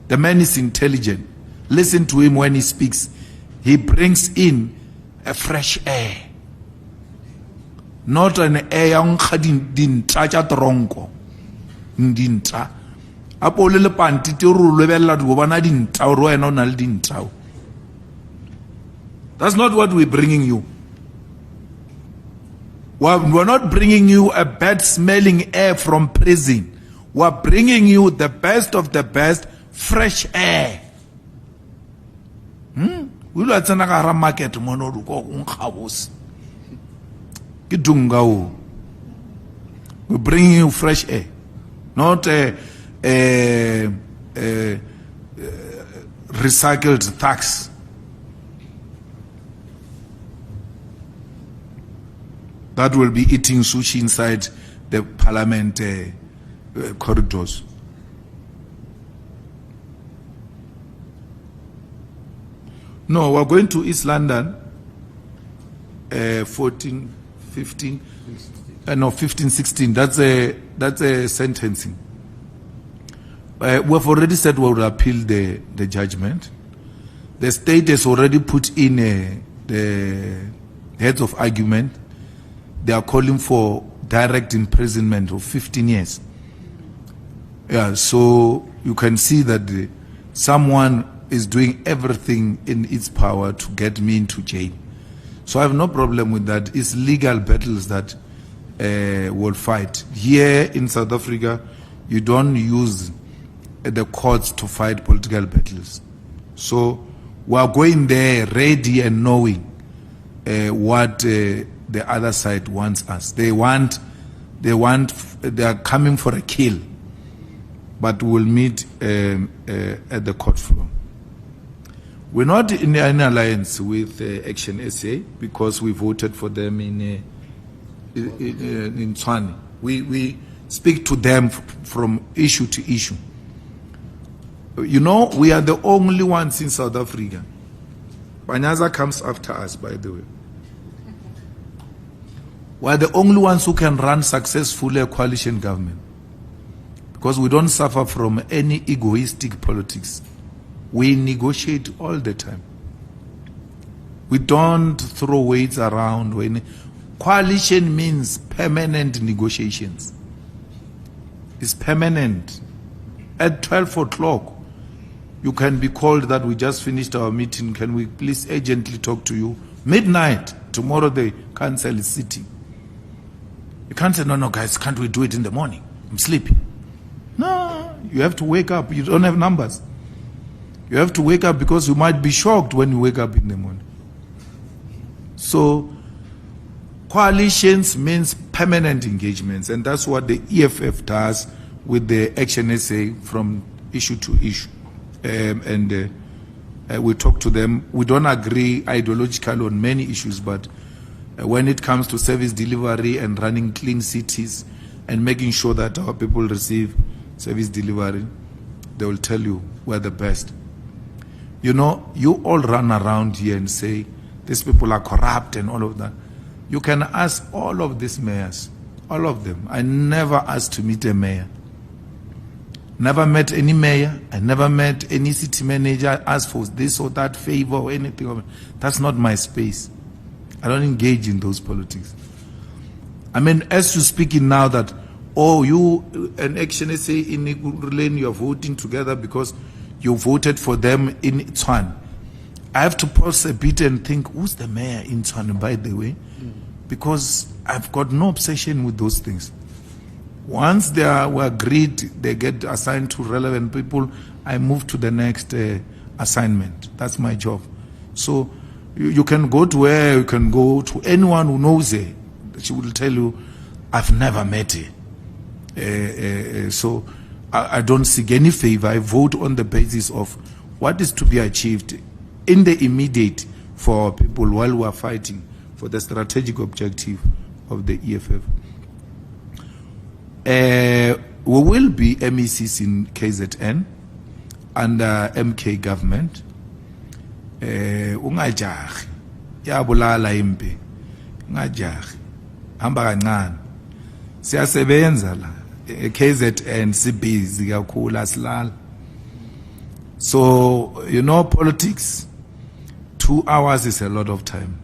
The man is intelligent. Listen to him when he speaks. He brings in a fresh air. Not an air yang dinta cha tronko. Dinta. Apo le panti te ru le bella do bana dinta ro ena na le dinta. That's not what we're bringing you. We're not bringing you a bad smelling air from prison. We're bringing you the best of the best, fresh air. We will attend a market we're bringing you fresh air, not recycled thugs. That will be eating sushi inside the parliament corridors. No, we're going to East London 14, 15, no, 15, 16. That's a sentencing. We've already said we will appeal the judgment. The state has already put in the heads of argument. They are calling for direct imprisonment of 15 years. Yeah, so you can see that someone is doing everything in its power to get me into jail. So I have no problem with that. It's legal battles that we'll fight. Here in South Africa, you don't use the courts to fight political battles. So we are going there ready and knowing what the other side wants us. They are coming for a kill, but we'll meet at the court floor. We're not in any alliance with Action SA because we voted for them in Tshwane. We speak to them from issue to issue. You know, we are the only ones in South Africa. Panyaza comes after us, by the way. We are the only ones who can run successfully a coalition government because we don't suffer from any egoistic politics. We negotiate all the time. We don't throw weights around. Coalition means permanent negotiations. It's permanent. At 12 o'clock, you can be called that we just finished our meeting. Can we please urgently talk to you? Midnight, tomorrow the council is sitting. You can't say, no, guys, can't we do it in the morning? I'm sleeping. No, you have to wake up. You don't have numbers. You have to wake up because you might be shocked when you wake up in the morning. So, coalitions means permanent engagements, and that's what the EFF does with the Action SA from issue to issue. We talk to them. We don't agree ideologically on many issues, but when it comes to service delivery and running clean cities and making sure that our people receive service delivery, they will tell you we're the best. You know, you all run around here and say these people are corrupt and all of that. You can ask all of these mayors, all of them. I never asked to meet a mayor. Never met any mayor. I never met any city manager, asked for this or that favor or anything. That's not my space. I don't engage in those politics. I mean, as you're speaking now that, oh, you and Action SA in Lane, you are voting together because you voted for them in Tshwane. I have to pause a bit and think, who's the mayor in Tshwane, by the way? Because I've got no obsession with those things. Once they were agreed, they get assigned to relevant people, I move to the next assignment. That's my job. So you can go to where, you can go to anyone who knows her. She will tell you, I've never met her. So I don't seek any favor. I vote on the basis of what is to be achieved in the immediate for our people while we are fighting for the strategic objective of the EFF. We will be MECs in KZN under MK government. Ungajahi, yabulala impi, ungajahi, hamba kancane. Siyasebenza la, KZN sibhizi kakhulu asilala. So, you know, politics, 2 hours is a lot of time.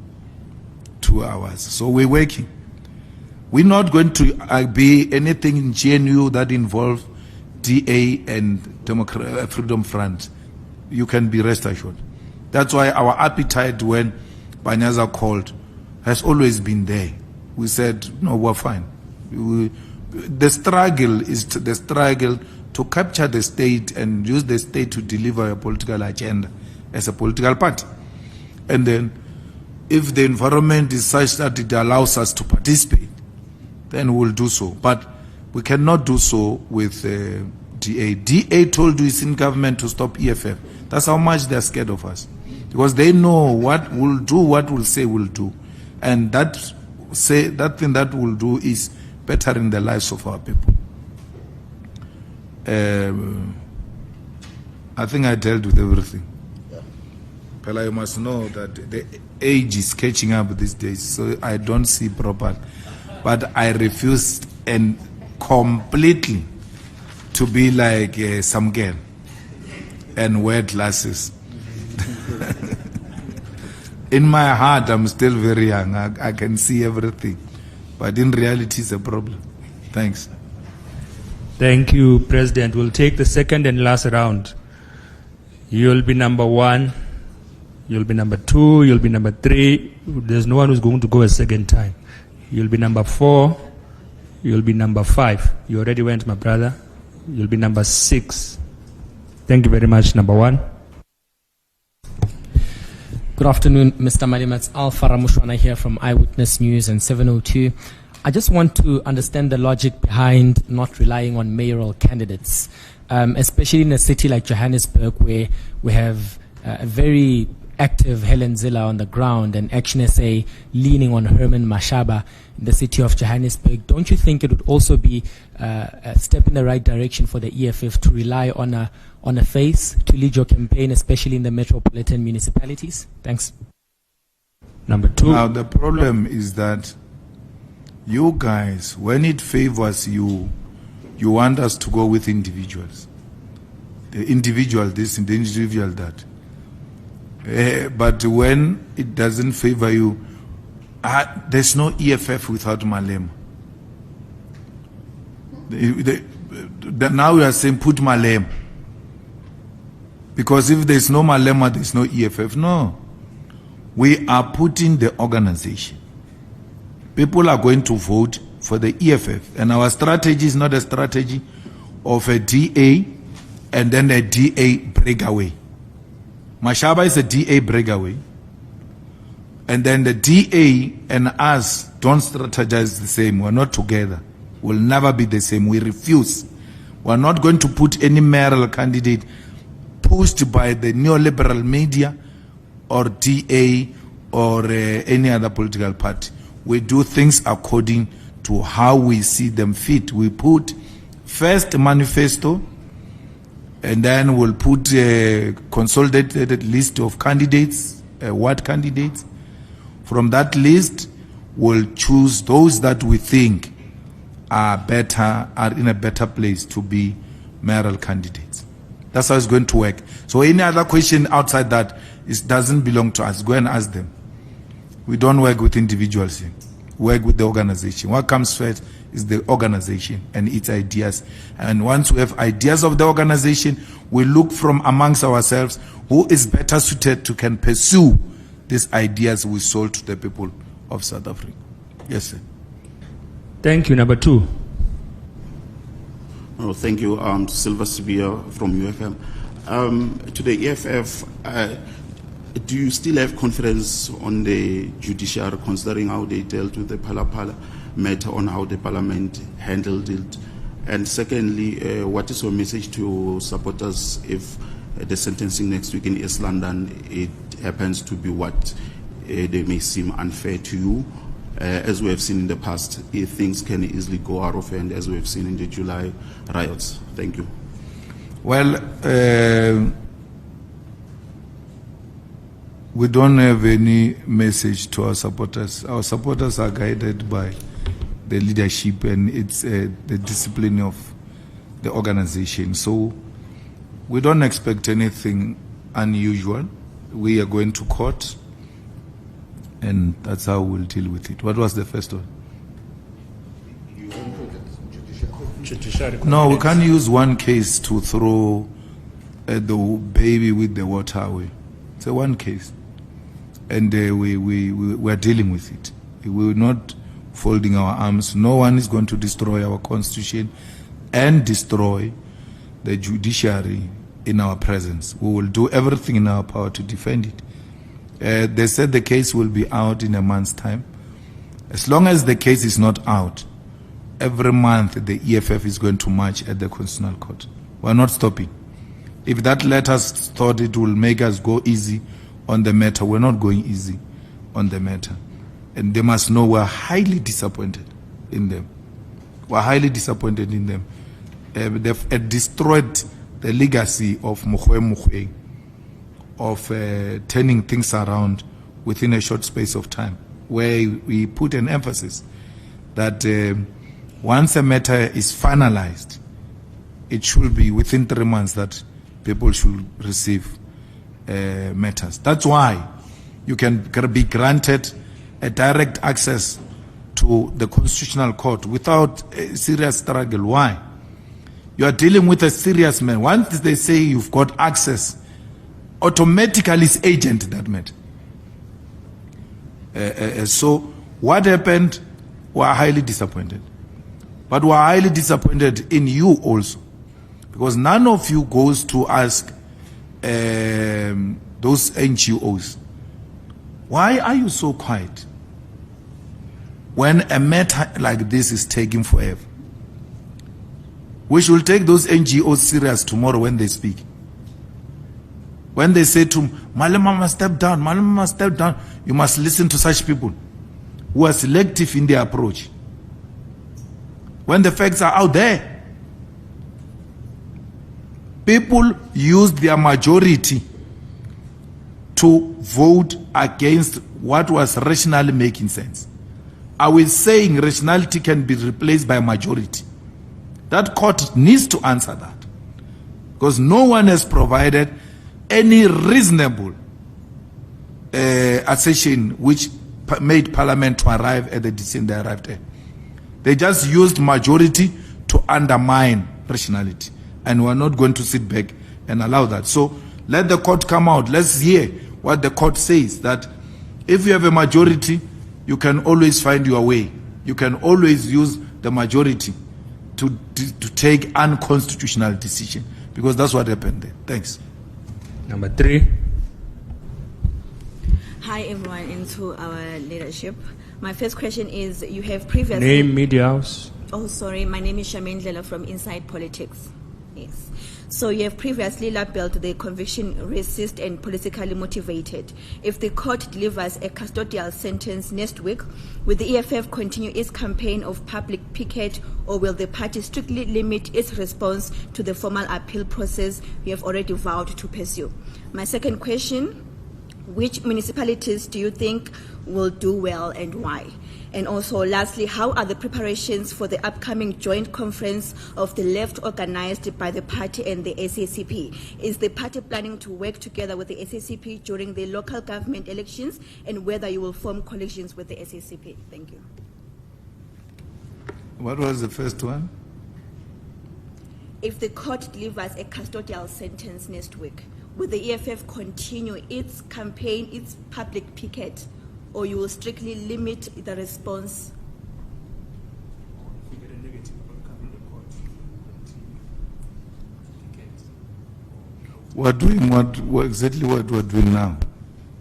2 hours. So we're working. We're not going to be anything in GNU that involves DA and Freedom Front. You can be rest assured. That's why our appetite when Panyaza called has always been there. We said, no, we're fine. The struggle is the struggle to capture the state and use the state to deliver a political agenda as a political party. And then if the environment is such that it allows us to participate, then we'll do so. But we cannot do so with DA. DA told you it's in government to stop EFF. That's how much they're scared of us. Because they know what we'll do, what we'll say we'll do. And that thing that we'll do is bettering the lives of our people. I think I dealt with everything. But you must know that the age is catching up these days, so I don't see properly. But I refuse and completely to be like some girl and wear glasses. In my heart, I'm still very young. I can see everything. But in reality, it's a problem. Thanks. Thank you, President. We'll take the second and last round. You'll be number 1. You'll be number 2. You'll be number 3. There's no one who's going to go a second time. You'll be number 4. You'll be number 5. You already went, my brother. You'll be number 6. Thank you very much, number 1. Good afternoon, Mr. Malema. It's Alpha Ramushwana here from Eyewitness News and 702. I just want to understand the logic behind not relying on mayoral candidates, especially in a city like Johannesburg, where we have a very active Helen Zille on the ground and Action SA leaning on Herman Mashaba in the city of Johannesburg. Don't you think it would also be a step in the right direction for the EFF to rely on a face to lead your campaign, especially in the metropolitan municipalities? Thanks. Number two. Now, the problem is that you guys, when it favors you, you want us to go with individuals. The individual this and the individual that. But when it doesn't favor you, there's no EFF without Malema. Now we are saying put Malema. Because if there's no Malema, there's no EFF. No. We are putting the organization. People are going to vote for the EFF. And our strategy is not a strategy of a DA and then a DA breakaway. Mashaba is a DA breakaway. And then the DA and us don't strategize the same. We're not together. We'll never be the same. We refuse. We're not going to put any mayoral candidate pushed by the neoliberal media or DA or any other political party. We do things according to how we see them fit. We put first a manifesto, and then we'll put a consolidated list of candidates, ward candidates. From that list, we'll choose those that we think are better, are in a better place to be mayoral candidates. That's how it's going to work. So any other question outside that doesn't belong to us. Go and ask them. We don't work with individuals here. We work with the organization. What comes first is the organization and its ideas. And once we have ideas of the organization, we look from amongst ourselves who is better suited to can pursue these ideas we sold to the people of South Africa. Yes, sir. Thank you. Number two. Oh, thank you. Silva Sibia from UFM. To the EFF, do you still have confidence on the judiciary, considering how they dealt with the Phala matter, on how the parliament handled it? And secondly, what is your message to supporters if the sentencing next week in East London, it happens to be what they may seem unfair to you? As we have seen in the past, things can easily go out of hand, as we have seen in the July riots. Thank you. Well, we don't have any message to our supporters. Our supporters are guided by the leadership and it's the discipline of the organization. So we don't expect anything unusual. We are going to court, and that's how we'll deal with it. What was the first one? No, we can't use one case to throw the baby with the water away. It's a one case. And we are dealing with it. We are not folding our arms. No one is going to destroy our constitution and destroy the judiciary in our presence. We will do everything in our power to defend it. They said the case will be out in a month's time. As long as the case is not out, every month the EFF is going to march at the Constitutional Court. We're not stopping. If that letters thought it will make us go easy on the matter, we're not going easy on the matter. And they must know we're highly disappointed in them. We're highly disappointed in them. They've destroyed the legacy of Mokwe, of turning things around within a short space of time, where we put an emphasis that once a matter is finalized, it should be within 3 months that people should receive matters. That's why you can be granted a direct access to the Constitutional Court without a serious struggle. Why? You are dealing with a serious man. Once they say you've got access, automatically it's agent that matter. So what happened? We are highly disappointed. But we are highly disappointed in you also, because none of you goes to ask those NGOs Why are you so quiet when a matter like this is taking forever? We should take those NGOs serious tomorrow when they speak. When they say to Malema must step down, Malema must step down, you must listen to such people who are selective in their approach. When the facts are out there, people use their majority to vote against what was rationally making sense. Are we saying rationality can be replaced by majority? That court needs to answer that, because no one has provided any reasonable assertion which made Parliament to arrive at the decision they arrived at. They just used majority to undermine rationality, and we're not going to sit back and allow that. So let the court come out. Let's hear what the court says, that if you have a majority, you can always find your way. You can always use the majority to take unconstitutional decision, because that's what happened there. Thanks. Number 3. Hi everyone, into our leadership. My first question is, you have previously... Name, media house. Oh, sorry, my name is Commander-in-Chief from Inside Politics. Yes. So you have previously labeled the conviction racist and politically motivated. If the court delivers a custodial sentence next week, will the EFF continue its campaign of public picket, or will the party strictly limit its response to the formal appeal process we have already vowed to pursue? My second question, which municipalities do you think will do well and why? And also, lastly, how are the preparations for the upcoming joint conference of the left organized by the party and the SACP? Is the party planning to work together with the SACP during the local government elections, and whether you will form coalitions with the SACP? Thank you. What was the first one? If the court delivers a custodial sentence next week, will the EFF continue its campaign, its public picket, or you will strictly limit the response? We're doing exactly what we're doing now.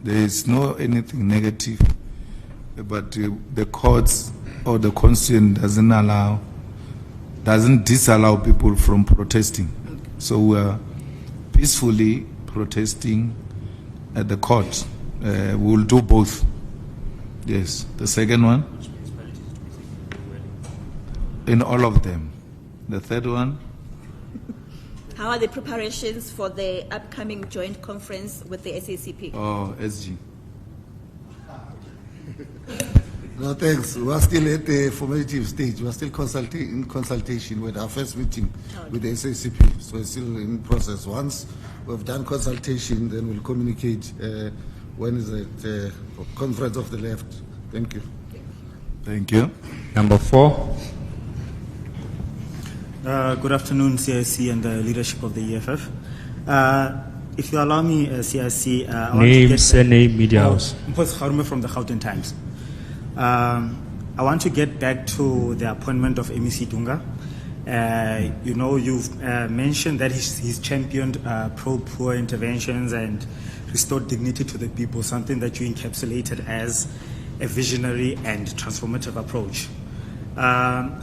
There is no anything negative, but the courts or the constitution doesn't disallow people from protesting. So we're peacefully protesting at the court. We'll do both. Yes. The second one? In all of them. The third one? How are the preparations for the upcoming joint conference with the SACP? Oh, SG. No, thanks. We are still at the formative stage. We are still in consultation with our first meeting with the SACP. So it's still in process. Once we've done consultation, then we'll communicate when is it conference of the left. Thank you. Thank you. Number 4. Good afternoon, CIC and the leadership of the EFF. If you allow me, CIC, I want to get surname, media house. From the Gauteng Times. I want to get back to the appointment of MEC Dunga. You know, you've mentioned that he's championed pro-poor interventions and restored dignity to the people, something that you encapsulated as a visionary and transformative approach.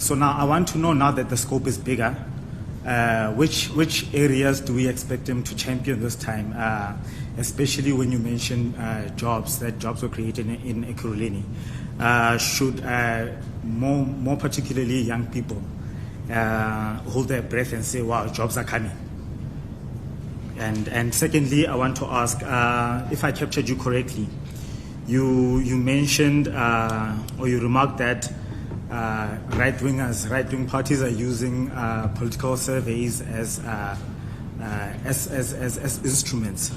So now I want to know, now that the scope is bigger, which areas do we expect him to champion this time, especially when you mention jobs, that jobs were created in Ekurhuleni. Should more particularly young people hold their breath and say, wow, jobs are coming? And secondly, I want to ask, if I captured you correctly, you mentioned or you remarked that right-wing parties are using political surveys as instruments.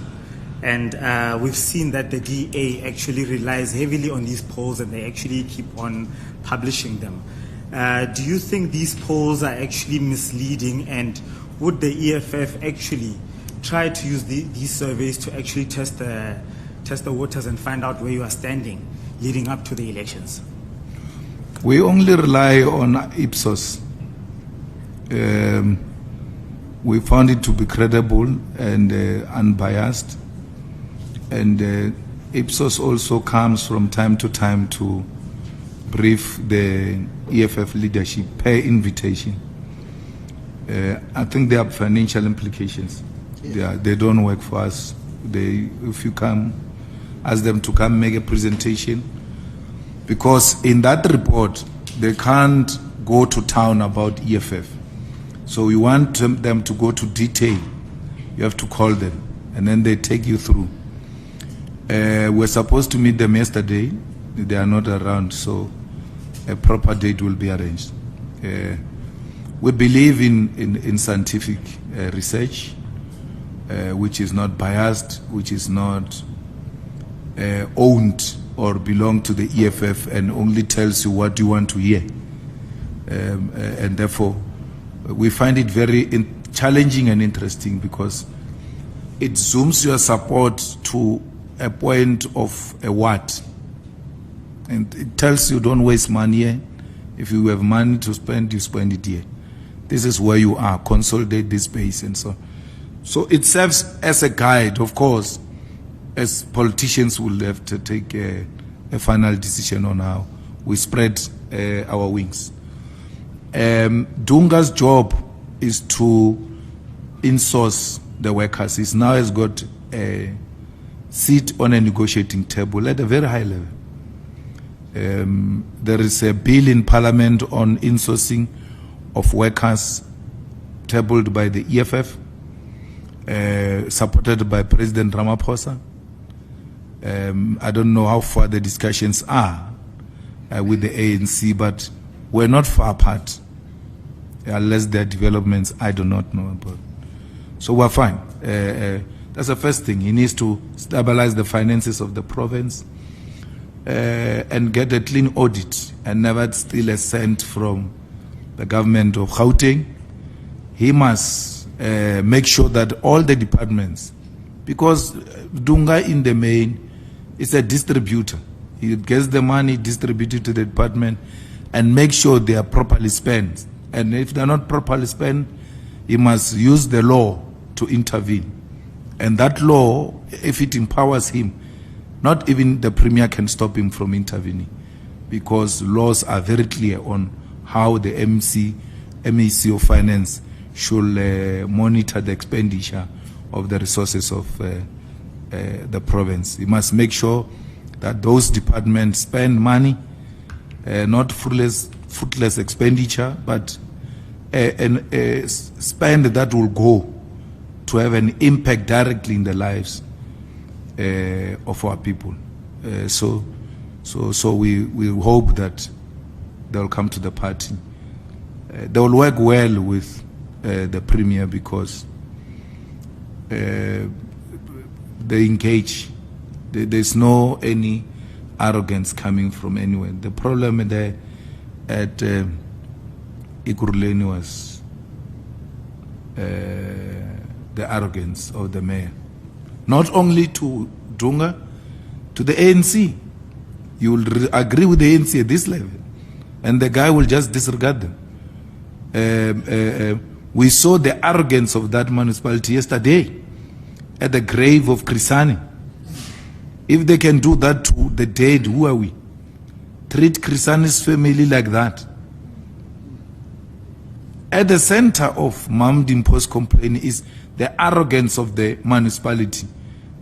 And we've seen that the DA actually relies heavily on these polls, and they actually keep on publishing them. Do you think these polls are actually misleading, and would the EFF actually try to use these surveys to actually test the waters and find out where you are standing leading up to the elections? We only rely on Ipsos. We found it to be credible and unbiased. And Ipsos also comes from time to time to brief the EFF leadership per invitation. I think there are financial implications. They don't work for us. If you come, ask them to come make a presentation, because in that report they can't go to town about EFF. So we want them to go to detail. You have to call them, and then they take you through. We're supposed to meet them yesterday. They are not around, so a proper date will be arranged. We believe in scientific research, which is not biased, which is not owned or belong to the EFF and only tells you what you want to hear. And therefore, we find it very challenging and interesting, because it zooms your support to a point of a what. And it tells you don't waste money here. If you have money to spend, you spend it here. This is where you are. Consolidate this base and so on. So it serves as a guide, of course, as politicians will have to take a final decision on how we spread our wings. Dunga's job is to insource the workers. He now has got a seat on a negotiating table at a very high level. There is a bill in Parliament on insourcing of workers tabled by the EFF, supported by President Ramaphosa. I don't know how far the discussions are with the ANC, but we're not far apart. Unless there are developments I do not know about. So we're fine. That's the first thing. He needs to stabilize the finances of the province and get a clean audit and never steal a cent from the government of Gauteng. He must make sure that all the departments, because Dunga in the main is a distributor. He gets the money distributed to the department and make sure they are properly spent. And if they're not properly spent, he must use the law to intervene. And that law, if it empowers him, not even the Premier can stop him from intervening, because laws are very clear on how the MEC of Finance should monitor the expenditure of the resources of the province. He must make sure that those departments spend money, not fruitless expenditure, but spend that will go to have an impact directly in the lives of our people. So we hope that they will come to the party. They will work well with the Premier, because they engage. There's no any arrogance coming from anywhere. The problem there at Ikuruleni was the arrogance of the mayor. Not only to Dunga, to the ANC. You will agree with the ANC at this level, and the guy will just disregard them. We saw the arrogance of that municipality yesterday at the grave of Krisani. If they can do that to the dead, who are we? Treat Krisani's family like that. At the center of Mamdimpo's complaint is the arrogance of the municipality.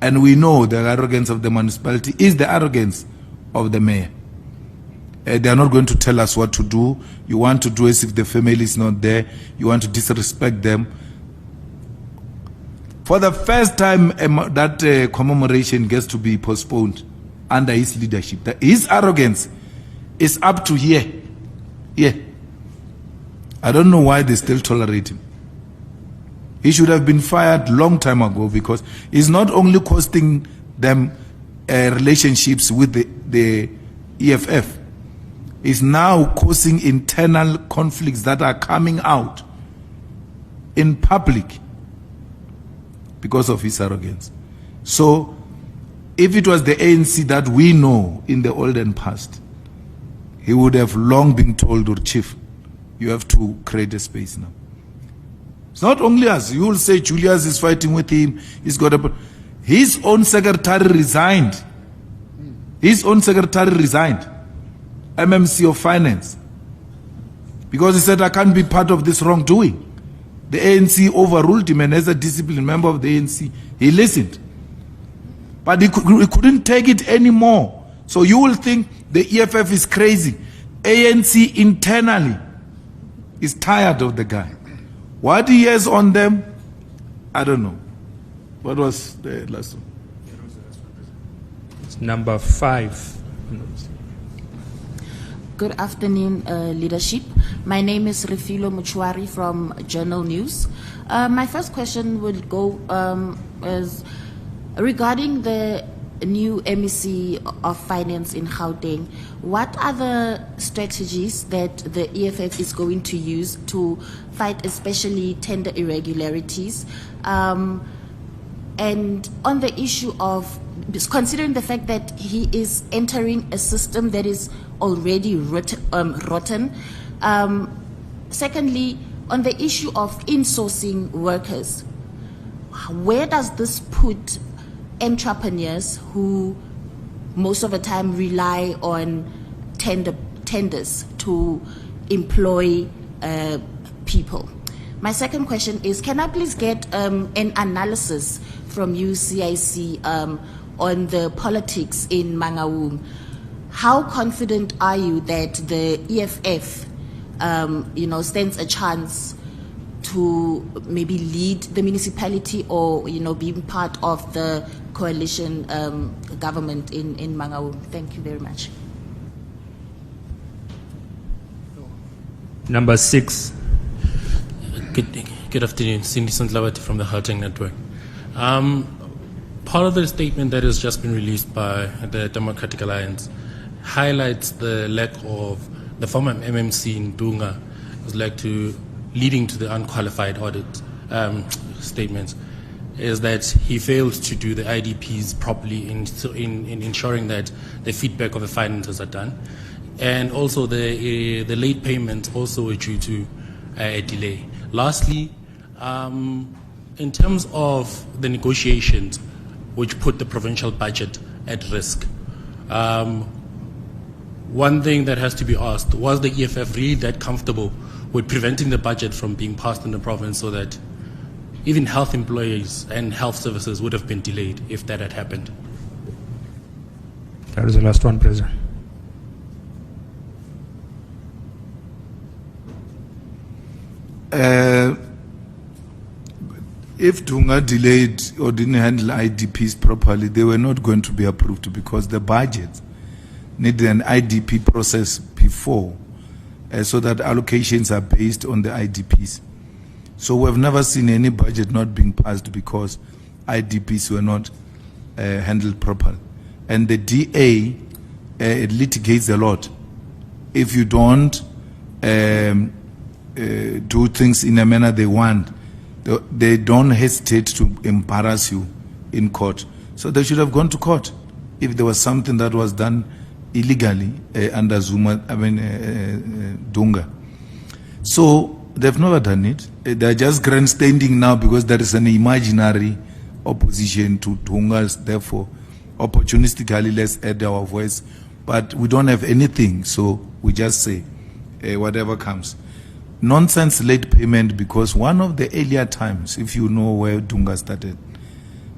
And we know the arrogance of the municipality is the arrogance of the mayor. They are not going to tell us what to do. You want to do as if the family is not there. You want to disrespect them. For the first time, that commemoration gets to be postponed under his leadership. His arrogance is up to here. Yeah. I don't know why they still tolerate him. He should have been fired long time ago, because he's not only costing them relationships with the EFF, is now causing internal conflicts that are coming out in public because of his arrogance. So if it was the ANC that we know in the olden past, he would have long been told, or chief, you have to create a space now. It's not only us. You will say Julius is fighting with him. He's got his own secretary resigned His own secretary resigned, MMC of Finance, because he said, I can't be part of this wrongdoing. The ANC overruled him, and as a disciplined member of the ANC, he listened. But he couldn't take it anymore. So you will think the EFF is crazy. ANC internally is tired of the guy. What he has on them, I don't know. What was the last one? It's number 5. Good afternoon, leadership. My name is Refilo Muchwari from Journal News. My first question will go as regarding the new MEC of Finance in Gauteng. What are the strategies that the EFF is going to use to fight especially tender irregularities? And on the issue of, considering the fact that he is entering a system that is already rotten. Secondly, on the issue of insourcing workers, where does this put entrepreneurs who most of the time rely on tenders to employ people? My second question is, can I please get an analysis from you, CIC, on the politics in Mangaung? How confident are you that the EFF, stands a chance to maybe lead the municipality or, being part of the coalition government in Mangaung? Thank you very much. Number 6. Good afternoon, Cindy Santlawati from the Gauteng Network. Part of the statement that has just been released by the Democratic Alliance highlights the lack of the former MMC in Dunga leading to the unqualified audit statements, is that he failed to do the IDPs properly in ensuring that the feedback of the finances are done, and also the late payments also were due to a delay. Lastly, in terms of the negotiations which put the provincial budget at risk, one thing that has to be asked, was the EFF really that comfortable with preventing the budget from being passed in the province so that even health employees and health services would have been delayed if that had happened? That is the last one, President. If Dunga delayed or didn't handle IDPs properly, they were not going to be approved because the budget needed an IDP process before, so that allocations are based on the IDPs. So we've never seen any budget not being passed because IDPs were not handled properly. And the DA it litigates a lot. If you don't do things in a manner they want, they don't hesitate to embarrass you in court. So they should have gone to court if there was something that was done illegally under Dunga. So they've never done it. They're just grandstanding now because there is an imaginary opposition to Dunga's. Therefore, opportunistically, let's add our voice. But we don't have anything, so we just say whatever comes. Nonsense late payment, because one of the earlier times, if you know where Dunga started,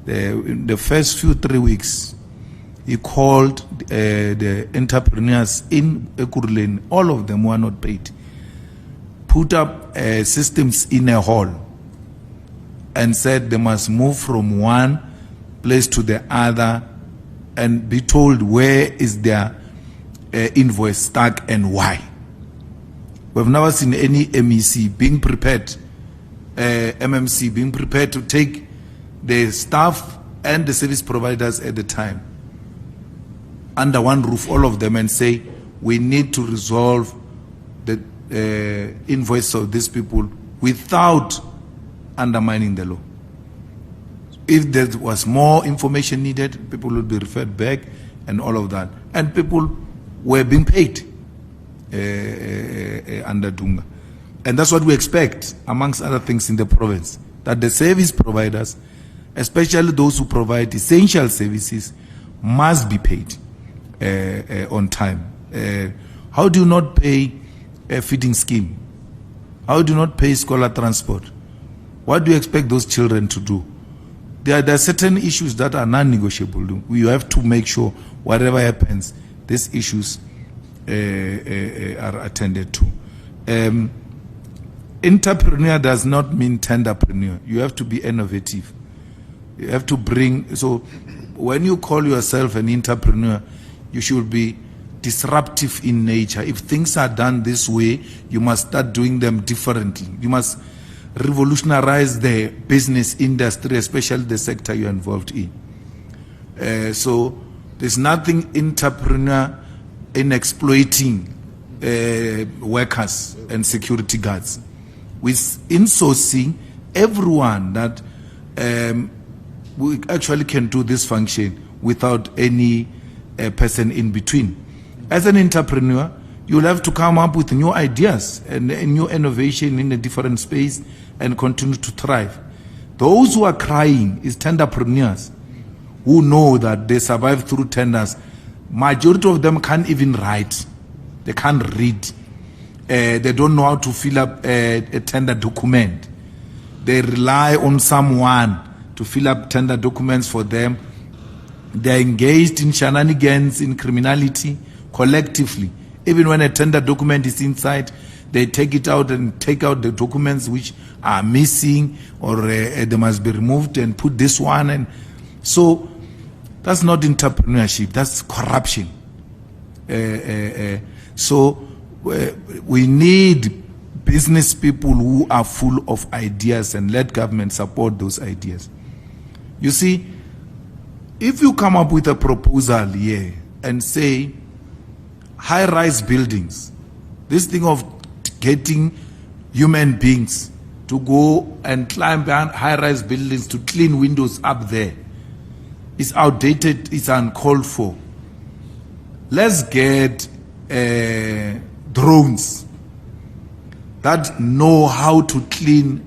in the first 3 weeks, he called the entrepreneurs in Ekurhuleni, all of them were not paid, put up systems in a hall and said they must move from one place to the other and be told where is their invoice stuck and why. We've never seen any MEC being prepared, MMC being prepared to take the staff and the service providers at the time under one roof, all of them, and say, we need to resolve the invoice of these people without undermining the law. If there was more information needed, people would be referred back and all of that. And people were being paid under Dunga. And that's what we expect, amongst other things, in the province, that the service providers, especially those who provide essential services, must be paid. on time? How do you not pay a feeding scheme? How do you not pay scholar transport? What do you expect those children to do? There are certain issues that are non-negotiable. We have to make sure whatever happens, these issues are attended to. Entrepreneur does not mean tenderpreneur. You have to be innovative. You have to bring, so when you call yourself an entrepreneur, you should be disruptive in nature. If things are done this way, you must start doing them differently. You must revolutionize the business industry, especially the sector you're involved in. So there's nothing entrepreneur in exploiting workers and security guards. With insourcing, everyone that we actually can do this function without any person in between. As an entrepreneur, you'll have to come up with new ideas and new innovation in a different space and continue to thrive. Those who are crying is tenderpreneurs who know that they survive through tenders. Majority of them can't even write. They can't read. They don't know how to fill up a tender document. They rely on someone to fill up tender documents for them. They're engaged in shenanigans, in criminality, collectively. Even when a tender document is inside, they take it out and take out the documents which are missing, or they must be removed and put this one. And so that's not entrepreneurship, that's corruption. So we need business people who are full of ideas, and let government support those ideas. You see, if you come up with a proposal here and say high-rise buildings, this thing of getting human beings to go and climb down high-rise buildings to clean windows up there is outdated, it's uncalled for. Let's get drones that know how to clean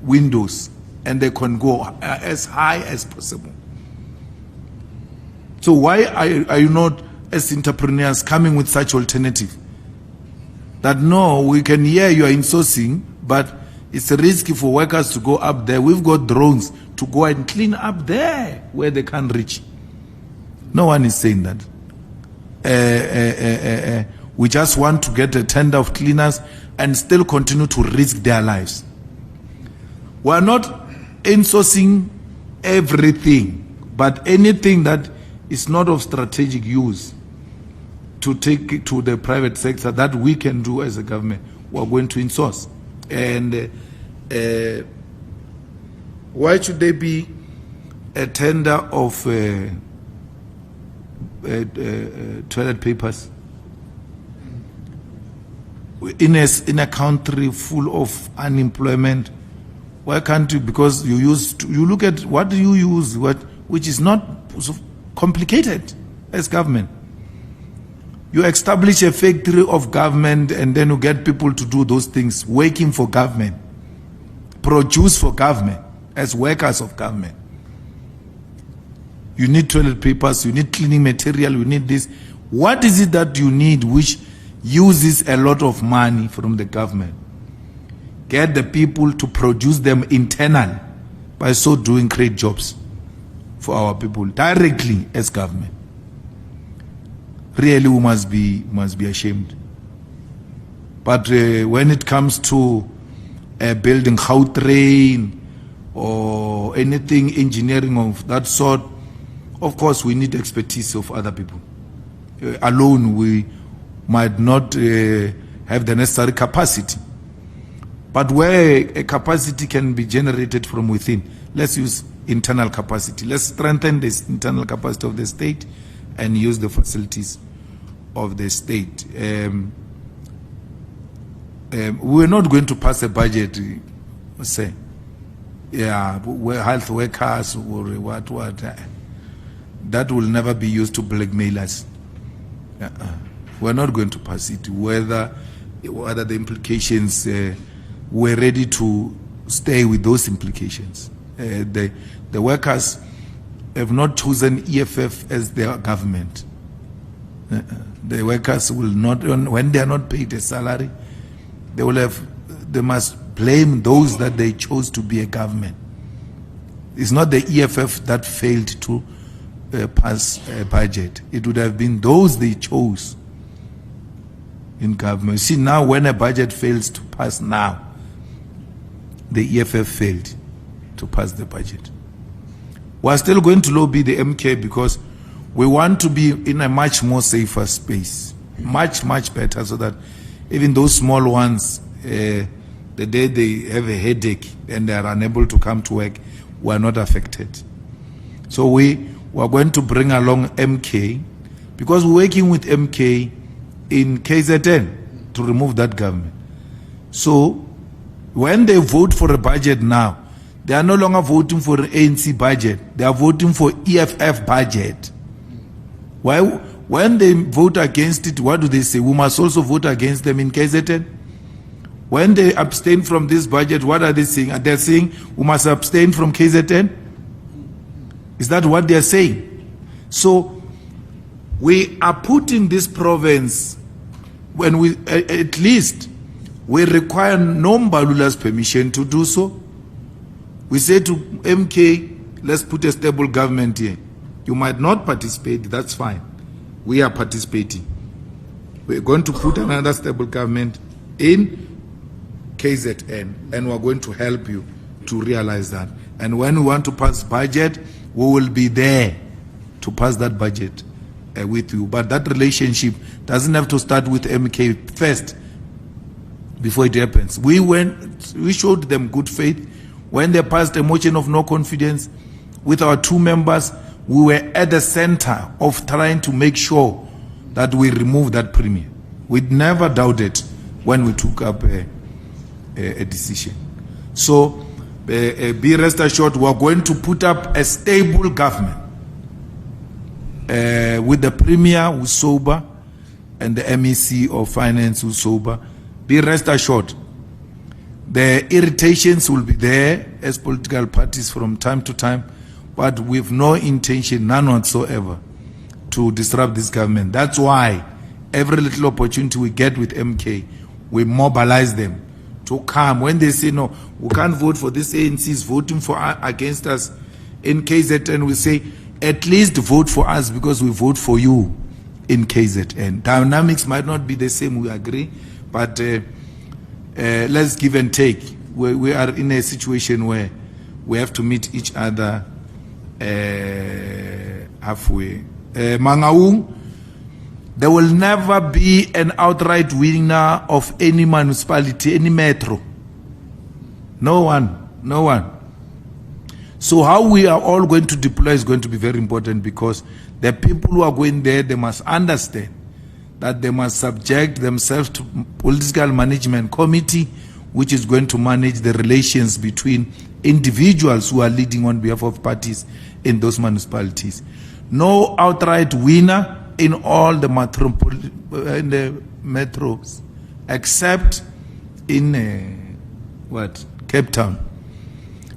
windows, and they can go as high as possible. So why are you not, as entrepreneurs, coming with such alternative? That no, we can hear you are insourcing, but it's risky for workers to go up there. We've got drones to go and clean up there where they can't reach. No one is saying that. We just want to get a tender of cleaners and still continue to risk their lives. We are not insourcing everything, but anything that is not of strategic use to take it to the private sector that we can do as a government, we are going to insource. And why should there be a tender of toilet papers in a country full of unemployment? Why can't you? Because you look at what do you use, which is not so complicated as government. You establish a factory of government, and then you get people to do those things, working for government, produce for government, as workers of government. You need toilet papers, you need cleaning material, you need this. What is it that you need which uses a lot of money from the government? Get the people to produce them internally. By so doing, create jobs for our people directly as government. Really, we must be ashamed. But when it comes to building Gautrain or anything engineering of that sort, of course we need expertise of other people. Alone we might not have the necessary capacity. But where a capacity can be generated from within, let's use internal capacity. Let's strengthen this internal capacity of the state and use the facilities of the state. We're not going to pass a budget, say, health workers or what. That will never be used to blackmail us. We're not going to pass it. Whether the implications, we're ready to stay with those implications. The workers have not chosen EFF as their government. The workers will not, when they are not paid a salary, they must blame those that they chose to be a government. It's not the EFF that failed to pass a budget. It would have been those they chose in government. You see, now when a budget fails to pass now, the EFF failed to pass the budget. We're still going to lobby the MK because we want to be in a much more safer space, much better, so that even those small ones, the day they have a headache and they are unable to come to work, we are not affected. So we are going to bring along MK because we're working with MK in KZN to remove that government. So when they vote for a budget now, they are no longer voting for the ANC budget. They are voting for EFF budget. Why? When they vote against it, what do they say? We must also vote against them in KZN. When they abstain from this budget, what are they saying? They're saying we must abstain from KZN? Is that what they're saying? So we are putting this province, when we, at least, we require Nombalula's permission to do so. We say to MK, let's put a stable government here. You might not participate, that's fine. We are participating. We're going to put another stable government in KZN, and we're going to help you to realize that. And when we want to pass budget, we will be there to pass that budget with you. But that relationship doesn't have to start with MK first before it happens. We showed them good faith. When they passed a motion of no confidence with our 2 members, we were at the center of trying to make sure that we remove that premium. We never doubted when we took up a decision. So be rest assured, we are going to put up a stable government with the Premier who's sober and the MEC of Finance who's sober. Be rest assured, the irritations will be there as political parties from time to time, but with no intention, none whatsoever, to disrupt this government. That's why every little opportunity we get with MK, we mobilize them to come. When they say, no, we can't vote for this, ANC is voting for against us in KZN, we say, at least vote for us because we vote for you in KZN. Dynamics might not be the same, we agree, but let's give and take. We are in a situation where we have to meet each other halfway. Mangaung, there will never be an outright winner of any municipality, any metro. No one. So how we are all going to deploy is going to be very important, because the people who are going there, they must understand that they must subject themselves to political management committee, which is going to manage the relations between individuals who are leading on behalf of parties in those municipalities. No outright winner in all the metros, except in Cape Town.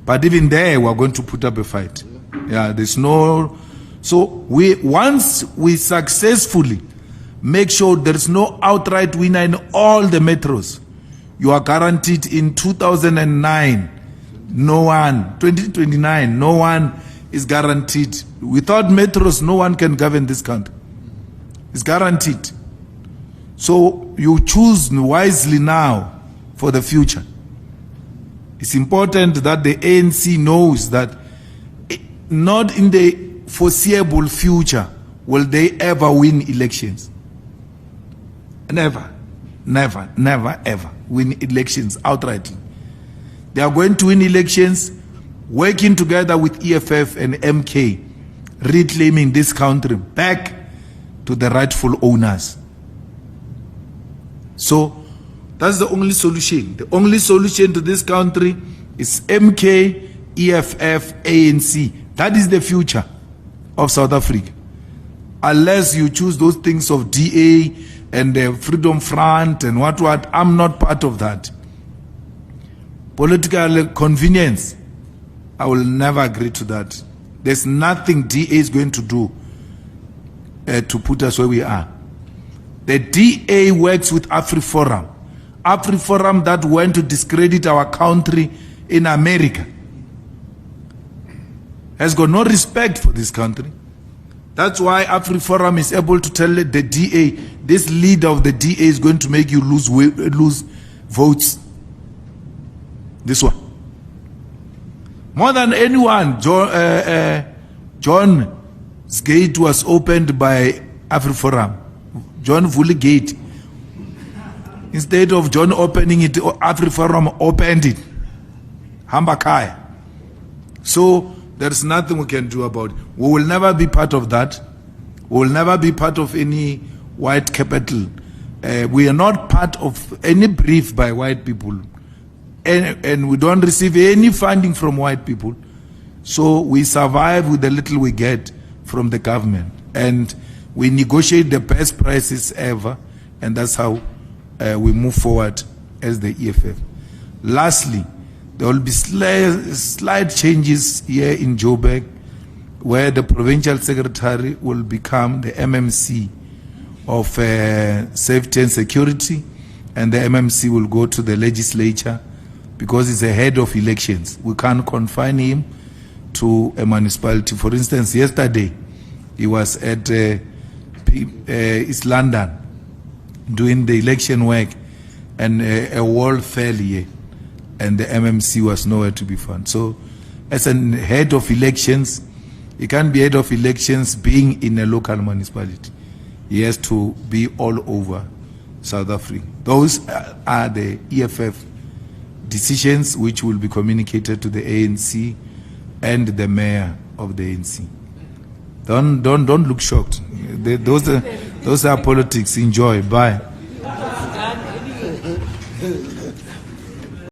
But even there, we are going to put up a fight. Yeah, there's no. So once we successfully make sure there is no outright winner in all the metros, you are guaranteed in 2009, 2029, no one is guaranteed. Without metros, no one can govern this country. It's guaranteed. So you choose wisely now for the future. It's important that the ANC knows that not in the foreseeable future will they ever win elections. Never, ever win elections outrightly. They are going to win elections working together with EFF and MK, reclaiming this country back to the rightful owners. So that's the only solution. The only solution to this country is MK, EFF, ANC. That is the future of South Africa. Unless you choose those things of DA and the Freedom Front and what, I'm not part of that. Political convenience, I will never agree to that. There's nothing DA is going to do to put us where we are. The DA works with AfriForum. AfriForum that went to discredit our country in America has got no respect for this country. That's why AfriForum is able to tell the DA, this leader of the DA is going to make you lose votes. This one. More than anyone, John's gate was opened by AfriForum. John Vuli Gate. Instead of John opening it, AfriForum opened it. Hambakaya. So there's nothing we can do about it. We will never be part of that. We will never be part of any white capital. We are not part of any brief by white people. And we don't receive any funding from white people. So we survive with the little we get from the government. And we negotiate the best prices ever. And that's how we move forward as the EFF. Lastly, there will be slight changes here in Joburg, where the provincial secretary will become the MMC of safety and security, and the MMC will go to the legislature because he's a head of elections. We can't confine him to a municipality. For instance, yesterday he was at East London doing the election work, and a wall fell here, and the MMC was nowhere to be found. So as a head of elections, he can't be head of elections being in a local municipality. He has to be all over South Africa. Those are the EFF decisions which will be communicated to the ANC and the mayor of the ANC. Don't look shocked. Those are politics. Enjoy. Bye.